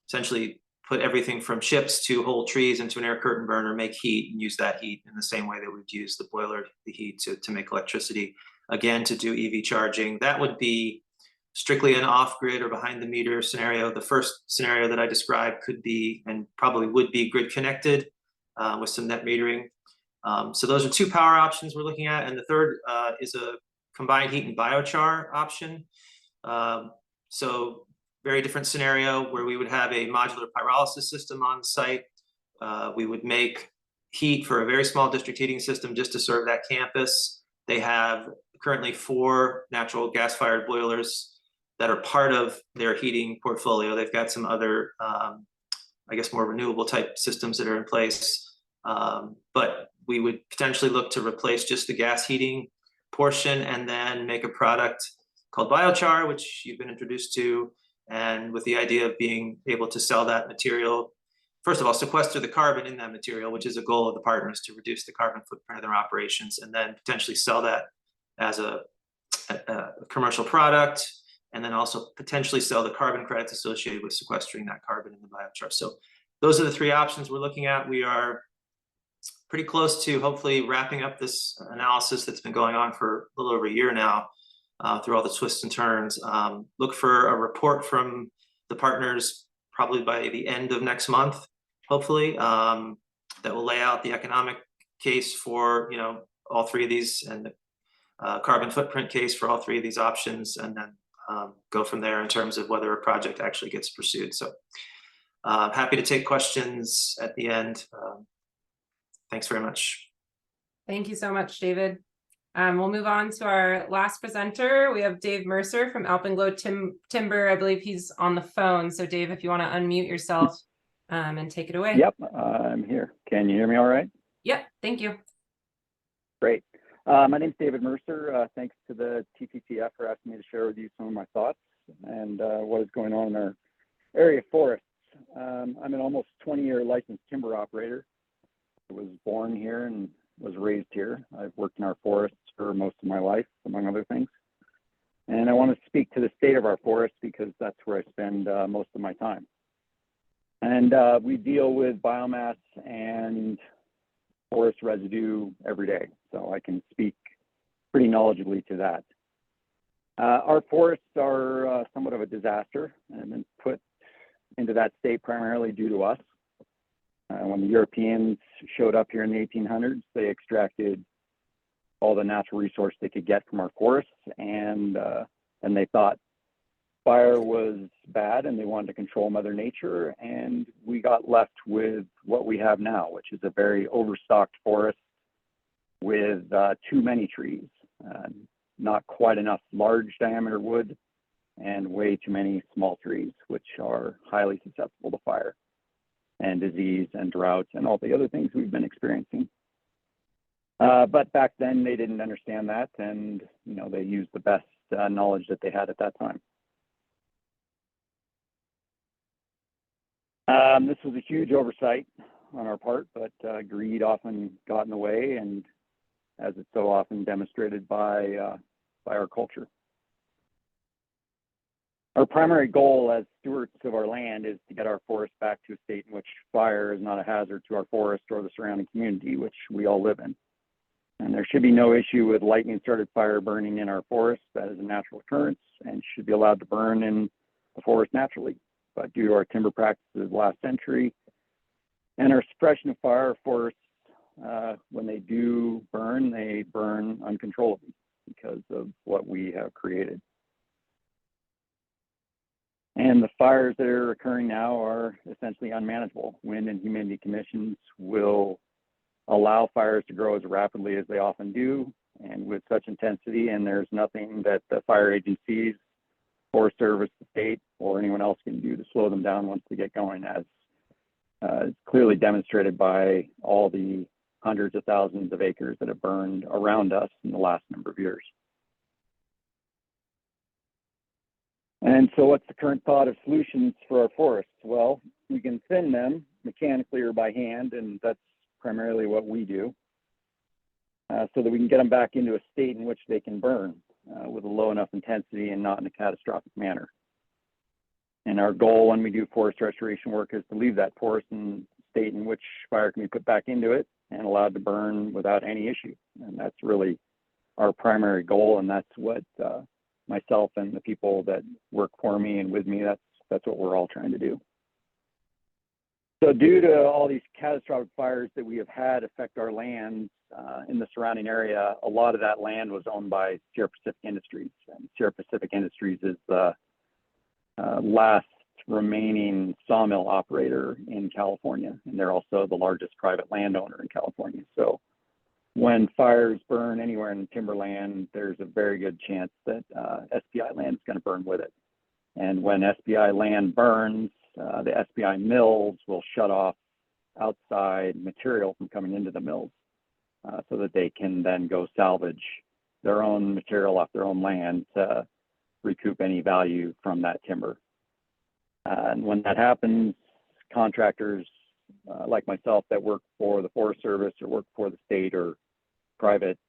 essentially put everything from chips to whole trees into an air curtain burner, make heat, and use that heat in the same way that we'd use the boiler, the heat to make electricity. Again, to do EV charging, that would be strictly an off-grid or behind-the-meter scenario. The first scenario that I described could be, and probably would be, grid connected with some net metering. So those are two power options we're looking at. And the third is a combined heat and biochar option. So very different scenario where we would have a modular pyrolysis system on site. We would make heat for a very small district heating system just to serve that campus. They have currently 4 natural gas-fired boilers that are part of their heating portfolio. They've got some other, I guess, more renewable type systems that are in place. But we would potentially look to replace just the gas heating portion and then make a product called biochar, which you've been introduced to, and with the idea of being able to sell that material. First of all, sequester the carbon in that material, which is a goal of the partners, to reduce the carbon footprint of their operations, and then potentially sell that as a commercial product, and then also potentially sell the carbon credits associated with sequestering that carbon in the biochar. So those are the 3 options we're looking at. We are pretty close to hopefully wrapping up this analysis that's been going on for a little over a year now, through all the twists and turns. Look for a report from the partners probably by the end of next month, hopefully, that will lay out the economic case for, all 3 of these, and the carbon footprint case for all 3 of these options, and then go from there in terms of whether a project actually gets pursued. So happy to take questions at the end. Thanks very much. Thank you so much, David. We'll move on to our last presenter. We have Dave Mercer from Alpenglow Timber. I believe he's on the phone. So Dave, if you want to unmute yourself and take it away. Yep, I'm here. Can you hear me all right? Yep, thank you. Great. My name's David Mercer. Thanks to the TTCF for asking me to share with you some of my thoughts and what is going on in our area forests. I'm an almost 20-year licensed timber operator. I was born here and was raised here. I've worked in our forests for most of my life, among other things. And I want to speak to the state of our forests because that's where I spend most of my time. And we deal with biomass and forest residue every day, so I can speak pretty knowledgeably to that. Our forests are somewhat of a disaster and have been put into that state primarily due to us. When the Europeans showed up here in the 1800s, they extracted all the natural resource they could get from our forests, and they thought fire was bad and they wanted to control Mother Nature, and we got left with what we have now, which is a very overstocked forest with too many trees, not quite enough large diameter wood, and way too many small trees, which are highly susceptible to fire and disease and droughts and all the other things we've been experiencing. But back then they didn't understand that, and they used the best knowledge that they had at that time. This was a huge oversight on our part, but greed often got in the way, and as it's so often demonstrated by our culture. Our primary goal as stewards of our land is to get our forest back to a state in which fire is not a hazard to our forest or the surrounding community, which we all live in. And there should be no issue with lightning-started fire burning in our forest. That is a natural occurrence and should be allowed to burn in the forest naturally. But due to our timber practices last century and our suppression of fire forests, when they do burn, they burn uncontrollably because of what we have created. And the fires that are occurring now are essentially unmanageable. Wind and humidity conditions will allow fires to grow as rapidly as they often do, and with such intensity, and there's nothing that the fire agencies, Forest Service, the state, or anyone else can do to slow them down once they get going, as clearly demonstrated by all the hundreds of thousands of acres that have burned around us in the last number of years. And so what's the current thought of solutions for our forests? Well, we can thin them mechanically or by hand, and that's primarily what we do, so that we can get them back into a state in which they can burn with a low enough intensity and not in a catastrophic manner. And our goal when we do forest restoration work is to leave that forest in a state in which fire can be put back into it and allowed to burn without any issue. And that's really our primary goal, and that's what myself and the people that work for me and with me, that's what we're all trying to do. So due to all these catastrophic fires that we have had affect our lands in the surrounding area, a lot of that land was owned by Sierra Pacific Industries. And Sierra Pacific Industries is the last remaining sawmill operator in California, and they're also the largest private landowner in California. So when fires burn anywhere in timberland, there's a very good chance that SPI land is going to burn with it. And when SPI land burns, the SPI mills will shut off outside material from coming into the mills so that they can then go salvage their own material off their own land to recoup any value from that timber. And when that happens, contractors like myself that work for the Forest Service or work for the state or private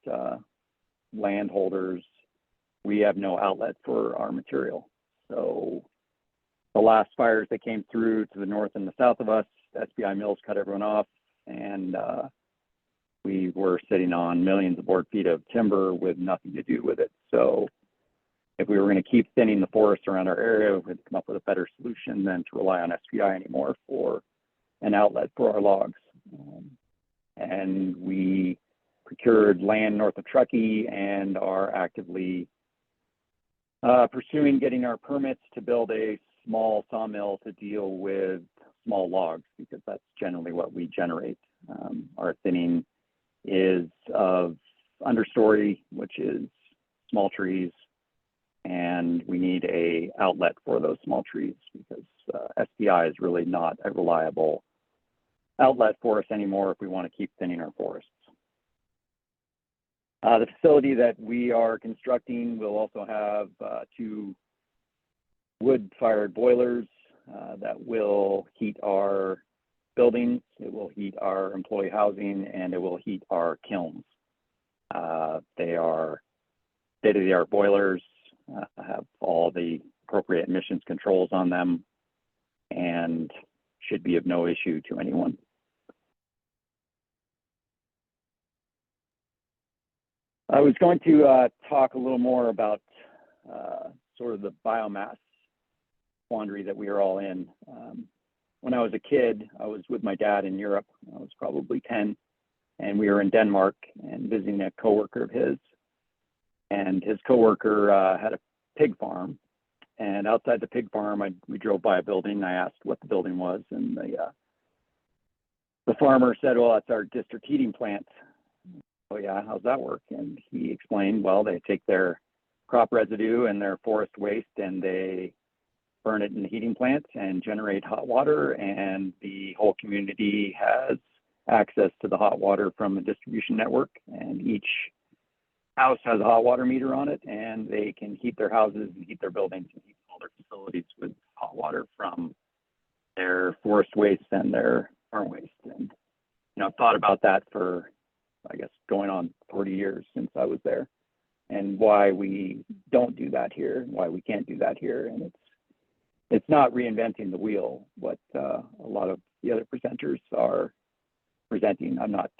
landholders, we have no outlet for our material. So the last fires that came through to the north and the south of us, SPI mills cut everyone off, and we were sitting on millions of board feet of timber with nothing to do with it. So if we were going to keep thinning the forest around our area, we had to come up with a better solution than to rely on SPI anymore for an outlet for our logs. And we procured land north of Truckee and are actively pursuing getting our permits to build a small sawmill to deal with small logs, because that's generally what we generate. Our thinning is of understory, which is small trees, and we need a outlet for those small trees because SPI is really not a reliable outlet for us anymore if we want to keep thinning our forests. The facility that we are constructing will also have 2 wood-fired boilers that will heat our buildings, it will heat our employee housing, and it will heat our kilns. They are state-of-the-art boilers, have all the appropriate emissions controls on them, and should be of no issue to anyone. I was going to talk a little more about sort of the biomass quandary that we are all in. When I was a kid, I was with my dad in Europe. I was probably 10, and we were in Denmark and visiting a coworker of his. And his coworker had a pig farm. And outside the pig farm, we drove by a building. I asked what the building was, and the farmer said, "Well, that's our district heating plant." "Oh yeah, how's that work?" And he explained, well, they take their crop residue and their forest waste and they burn it in the heating plant and generate hot water, and the whole community has access to the hot water from the distribution network, and each house has a hot water meter on it, and they can heat their houses and heat their buildings and heat all their facilities with hot water from their forest waste and their farm waste. And I've thought about that for, I guess, going on 40 years since I was there, and why we don't do that here, and why we can't do that here. And it's not reinventing the wheel, what a lot of the other presenters are presenting. I'm not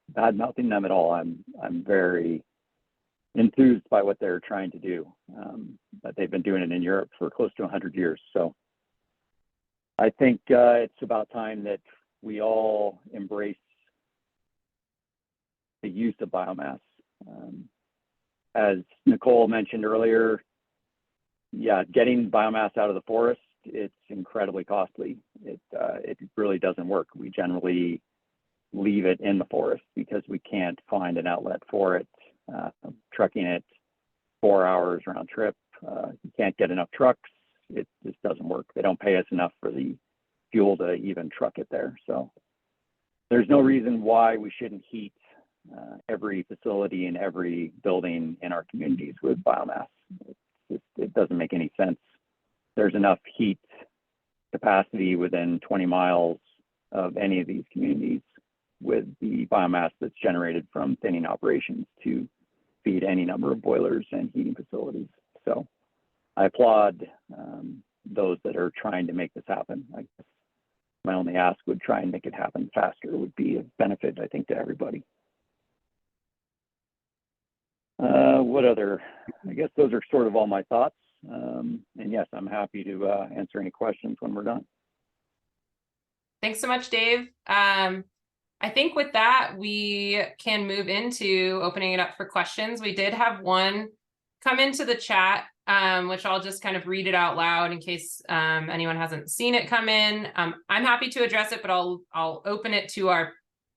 bad-mouthing them at all. I'm very enthused by what they're trying to do, but they've been doing it in Europe for close to 100 years. So I think it's about time that we all embrace the use of biomass. As Nicole mentioned earlier, yeah, getting biomass out of the forest, it's incredibly costly. It really doesn't work. We generally leave it in the forest because we can't find an outlet for it Trucking it 4 hours round trip, you can't get enough trucks. It just doesn't work. They don't pay us enough for the fuel to even truck it there. So there's no reason why we shouldn't heat every facility and every building in our communities with biomass. It doesn't make any sense. There's enough heat capacity within 20 miles of any of these communities with the biomass that's generated from thinning operations to feed any number of boilers and heating facilities. So I applaud those that are trying to make this happen. I guess my only ask would try and make it happen faster. Would be a benefit, I think, to everybody. What other? I guess those are sort of all my thoughts. And yes, I'm happy to answer any questions when we're done. Thanks so much, Dave. I think with that, we can move into opening it up for questions. We did have one come into the chat, which I'll just kind of read it out loud in case anyone hasn't seen it come in. I'm happy to address it, but I'll open it to our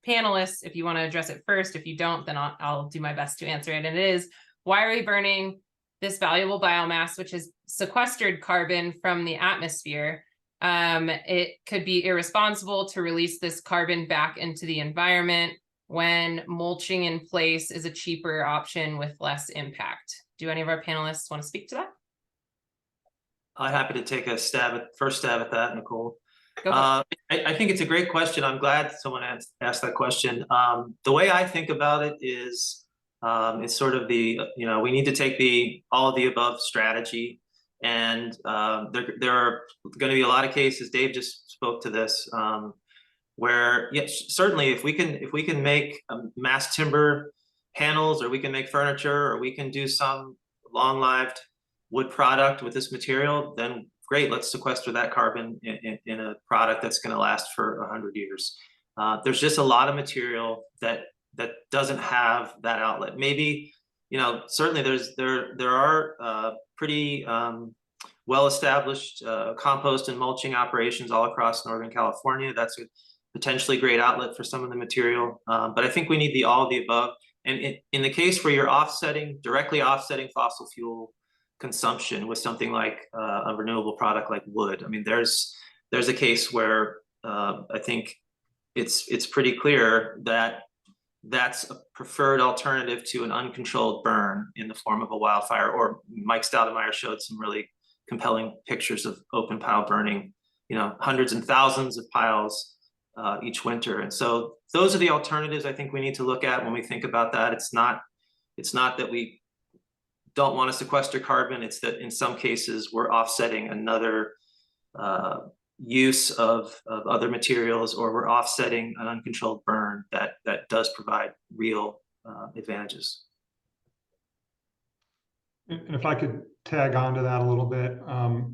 panelists if you want to address it first. If you don't, then I'll do my best to answer it. And it is, why are we burning this valuable biomass, which is sequestered carbon from the atmosphere? It could be irresponsible to release this carbon back into the environment when mulching in place is a cheaper option with less impact. Do any of our panelists want to speak to that? I'm happy to take a first stab at that, Nicole. Go I think it's a great question. I'm glad someone asked that question. The way I think about it is, it's sort of we need to take all of the above strategy. And there are going to be a lot of cases, Dave just spoke to this, where yes, certainly if we can make mass timber panels, or we can make furniture, or we can do some long-lived wood product with this material, then great, let's sequester that carbon in a product that's going to last for 100 years. There's just a lot of material that doesn't have that outlet. Maybe, certainly there are pretty well-established compost and mulching operations all across Northern California. That's a potentially great outlet for some of the material. But I think we need all of the above. And in the case where you're directly offsetting fossil fuel consumption with something like a renewable product like wood, I mean, there's a case where I think it's pretty clear that that's a preferred alternative to an uncontrolled burn in the form of a wildfire. Or Mike Staudenmayer showed some really compelling pictures of open pile burning, hundreds and thousands of piles each winter. And so those are the alternatives I think we need to look at when we think about that. It's not that we don't want to sequester carbon. It's that in some cases we're offsetting another use of other materials, or we're offsetting an uncontrolled burn that does provide real advantages. And if I could tag on to that a little bit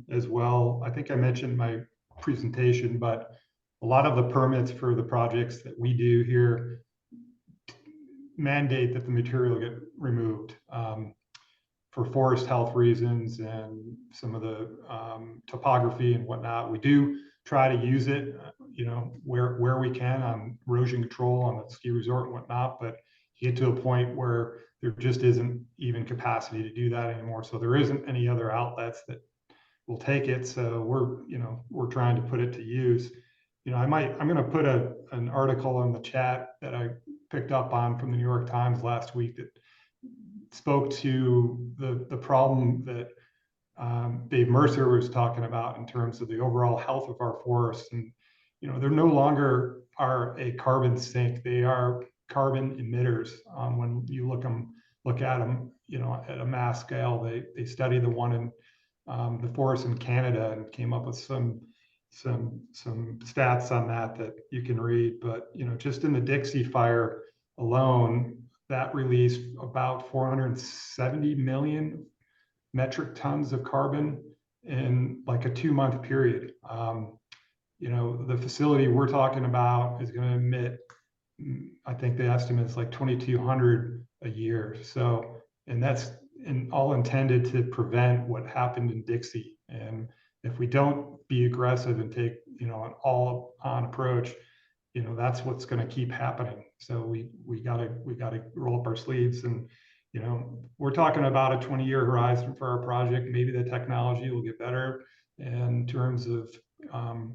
as well, I think I mentioned in my presentation, but a lot of the permits for the projects that we do here mandate that the material get removed for forest health reasons and some of the topography and whatnot. We do try to use it, where we can on erosion control on the ski resort and whatnot, but you get to a point where there just isn't even capacity to do that anymore. So there isn't any other outlets that will take it. So we're trying to put it to use. I'm going to put an article in the chat that I picked up on from the New York Times last week that spoke to the problem that Dave Mercer was talking about in terms of the overall health of our forests. And, they're no longer are a carbon sink. They are carbon emitters. When you look at them, at a mass scale, they studied the one in the forest in Canada and came up with some stats on that you can read. But, just in the Dixie fire alone, that released about 470 million metric tons of carbon in like a 2-month period. The facility we're talking about is going to emit, I think the estimate is like 2,200 a year. So, and that's all intended to prevent what happened in Dixie. And if we don't be aggressive and take, an all-on approach, that's what's going to keep happening. So we gotta roll up our sleeves and, you know, we're talking about a 20-year horizon for our project. Maybe the technology will get better in terms of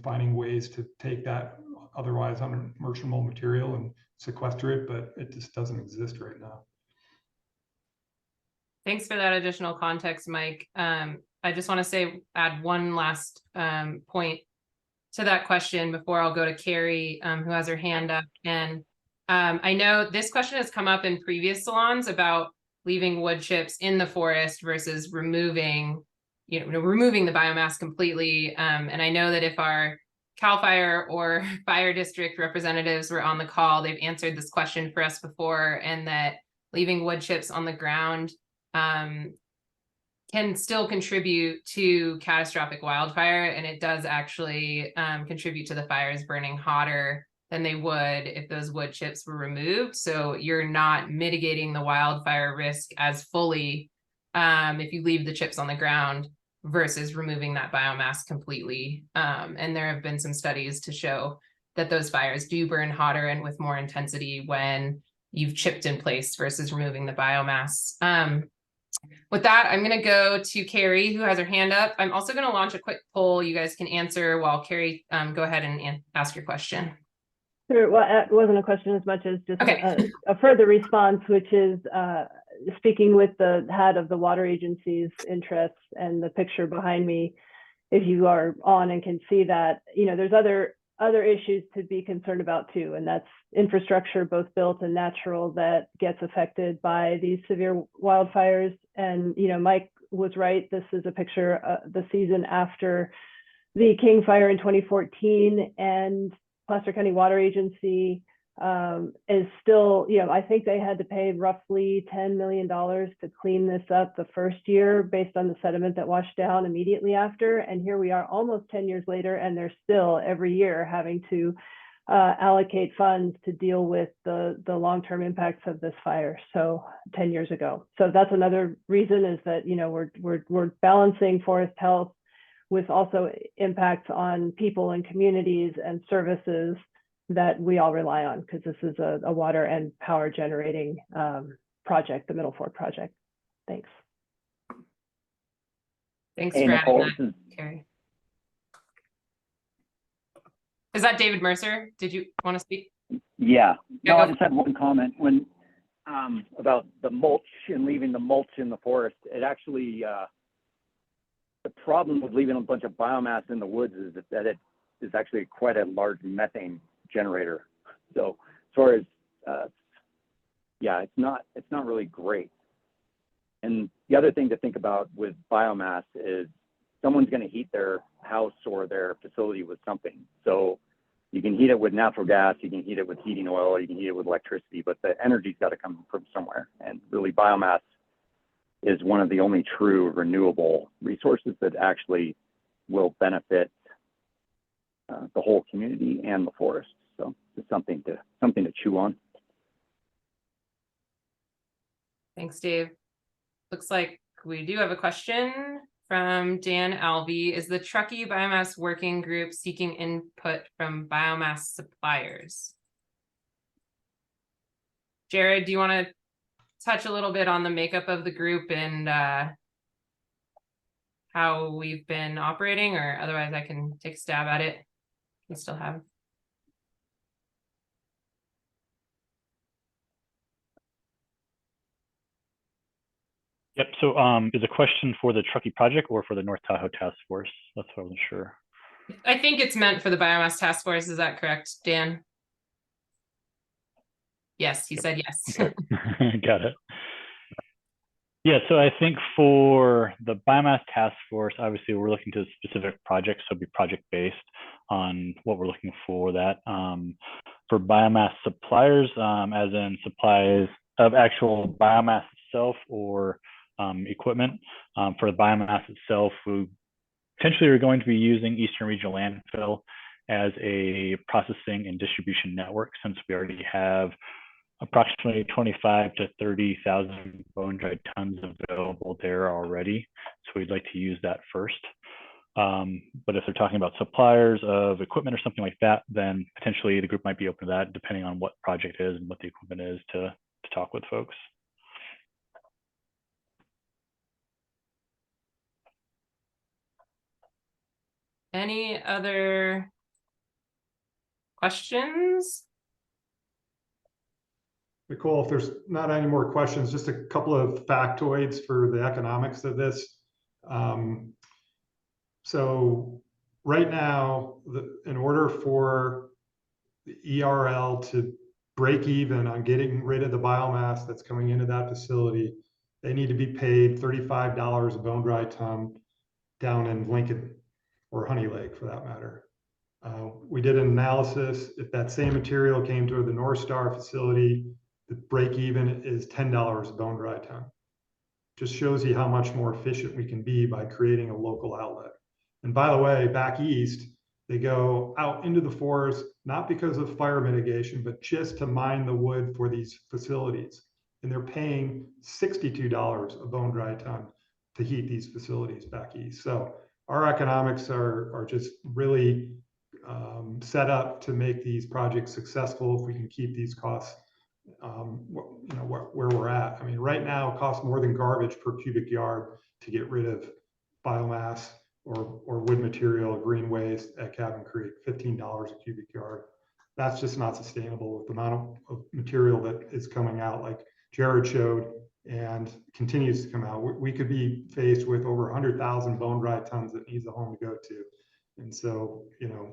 finding ways to take that otherwise unmerchantable material and sequester it, but it just doesn't exist right now. Thanks for that additional context, Mike. I just want to add one last point to that question before I'll go to Kerri, who has her hand up. And I know this question has come up in previous salons about leaving wood chips in the forest versus removing the biomass completely. And I know that if our CAL FIRE or fire district representatives were on the call, they've answered this question for us before, and that leaving wood chips on the ground can still contribute to catastrophic wildfire, and it does actually contribute to the fires burning hotter than they would if those wood chips were removed. So you're not mitigating the wildfire risk as fully if you leave the chips on the ground versus removing that biomass completely. And there have been some studies to show that those fires do burn hotter and with more intensity when you've chipped in place versus removing the biomass. With that, I'm going to go to Kerri, who has her hand up. I'm also going to launch a quick poll you guys can answer while Kerri, go ahead and ask your question. Sure. Well, it wasn't a question as much as just a further response, which is speaking with the head of the water agency's interests and the picture behind me. If you are on and can see that, you know, there's other issues to be concerned about too, and that's infrastructure, both built and natural, that gets affected by these severe wildfires. And you know, Mike was right. This is a picture the season after the King Fire in 2014, and Placer County Water Agency is still, you know, I think they had to pay roughly $10 million to clean this up the first year based on the sediment that washed down immediately after. And here we are almost 10 years later, and they're still every year having to allocate funds to deal with the long-term impacts of this fire. So 10 years ago. So that's another reason, is that, you know, we're balancing forest health with also impacts on people and communities and services that we all rely on, because this is a water and power generating project, the Wildephor project. Thanks. Thanks for adding that, Kerri. Is that David Mercer? Did you want to speak? Yeah. No, I just had one comment when about the mulch and leaving the mulch in the forest. It actually the problem with leaving a bunch of biomass in the woods is that it is actually quite a large methane generator. So as far as yeah, it's not really great. And the other thing to think about with biomass is someone's going to heat their house or their facility with something. So you can heat it with natural gas, you can heat it with heating oil, you can heat it with electricity, but the energy's got to come from somewhere. And really, biomass is one of the only true renewable resources that actually will benefit the whole community and the forest. So it's something to chew on. Thanks, Dave. Looks like we do have a question from Dan Alvey. Is the Truckee Biomass Working Group seeking input from biomass suppliers? Jared, do you want to touch a little bit on the makeup of the group and how we've been operating, or otherwise I can take a stab at it? We still have. Yep. So is a question for the Truckee project or for the North Tahoe Task Force? That's what I wasn't sure. I think it's meant for the Biomass Task Force. Is that correct, Dan? Yes, he said yes. Okay. Got it. Yeah, so I think for the Biomass Task Force, obviously we're looking to specific projects, so it'll be project-based on what we're looking for that. For biomass suppliers, as in supplies of actual biomass itself or equipment. For the biomass itself, we potentially are going to be using Eastern Regional Landfill as a processing and distribution network, since we already have approximately 25 to 30,000 bone-dry tons available there already. So we'd like to use that first. But if they're talking about suppliers of equipment or something like that, then potentially the group might be open to that, depending on what project is and what the equipment is, to talk with folks. Any other questions? Nicole, if there's not any more questions, just a couple of factoids for the economics of this. So right now, in order for the ERL to break even on getting rid of the biomass that's coming into that facility, they need to be paid $35 a bone dry ton down in Lincoln or Honey Lake for that matter. We did an analysis. If that same material came to the Northstar facility, the break even is $10 a bone dry ton. Just shows you how much more efficient we can be by creating a local outlet. And by the way, back east, they go out into the forest, not because of fire mitigation, but just to mine the wood for these facilities. And they're paying $62 a bone dry ton to heat these facilities back east. So our economics are just really set up to make these projects successful if we can keep these costs where we're at. I mean, right now it costs more than garbage per cubic yard to get rid of biomass or wood material, green waste at Cabin Creek, $15 a cubic yard. That's just not sustainable with the amount of material that is coming out, like Jared showed, and continues to come out. We could be faced with over 100,000 bone dry tons that needs a home to go to. And so,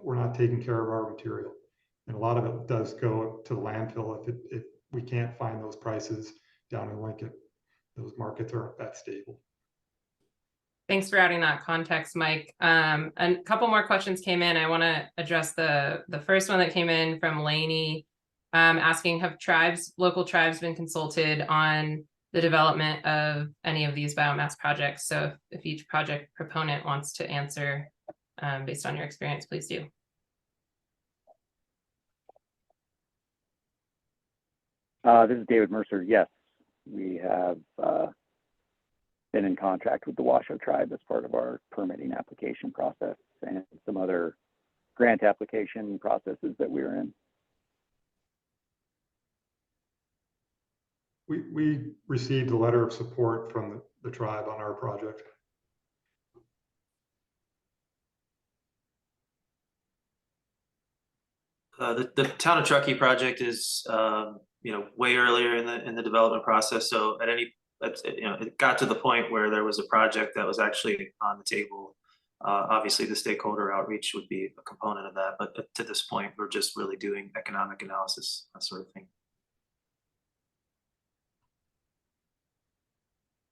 we're not taking care of our material. And a lot of it does go to the landfill if we can't find those prices down in Lincoln. Those markets aren't that stable. Thanks for adding that context, Mike. A couple more questions came in. I want to address the first one that came in from Lainey, asking, have local tribes been consulted on the development of any of these biomass projects? So if each project proponent wants to answer based on your experience, please do. This is David Mercer. Yes, we have been in contact with the Washoe tribe as part of our permitting application process and some other grant application processes that we're in. We received a letter of support from the tribe on our project. The town of Truckee project is way earlier in the development process. So it got to the point where there was a project that was actually on the table. Obviously, the stakeholder outreach would be a component of that, but to this point, we're just really doing economic analysis, that sort of thing.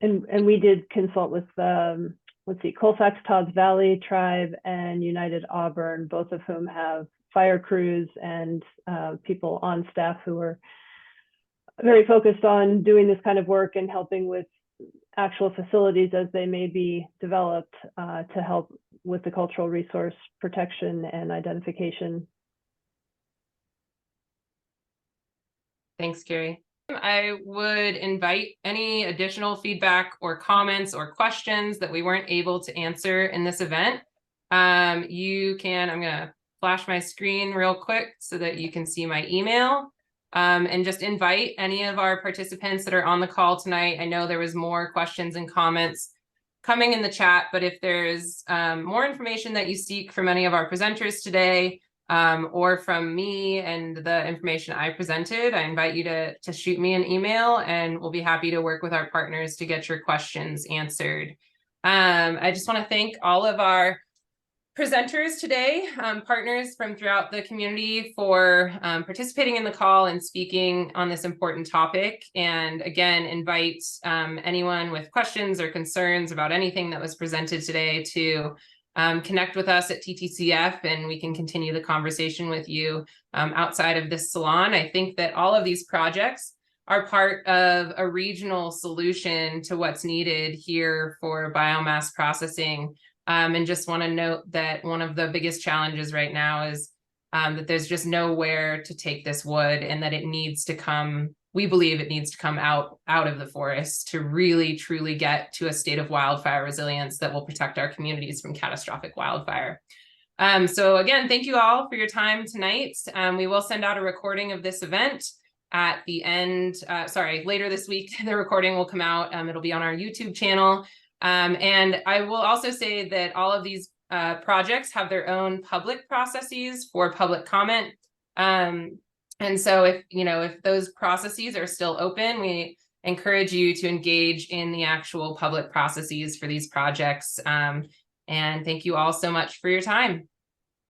And we did consult with Colfax Todd's Valley Tribe and United Auburn, both of whom have fire crews and people on staff who are very focused on doing this kind of work and helping with actual facilities as they may be developed to help with the cultural resource protection and identification. Thanks, Kerri. I would invite any additional feedback or comments or questions that we weren't able to answer in this event. I'm gonna flash my screen real quick so that you can see my email. And just invite any of our participants that are on the call tonight. I know there was more questions and comments coming in the chat, but if there's more information that you seek from any of our presenters today, or from me and the information I presented, I invite you to shoot me an email and we'll be happy to work with our partners to get your questions answered. I just want to thank all of our presenters today, partners from throughout the community, for participating in the call and speaking on this important topic. And again, invite anyone with questions or concerns about anything that was presented today to connect with us at TTCF, and we can continue the conversation with you outside of this salon. I think that all of these projects are part of a regional solution to what's needed here for biomass processing. And just want to note that one of the biggest challenges right now is that there's just nowhere to take this wood, and that we believe it needs to come out of the forest to really truly get to a state of wildfire resilience that will protect our communities from catastrophic wildfire. So again, thank you all for your time tonight. We will send out a recording of this event at the end, later this week. The recording will come out. It'll be on our YouTube channel. And I will also say that all of these projects have their own public processes for public comment. And so if those processes are still open, we encourage you to engage in the actual public processes for these projects. And thank you all so much for your time.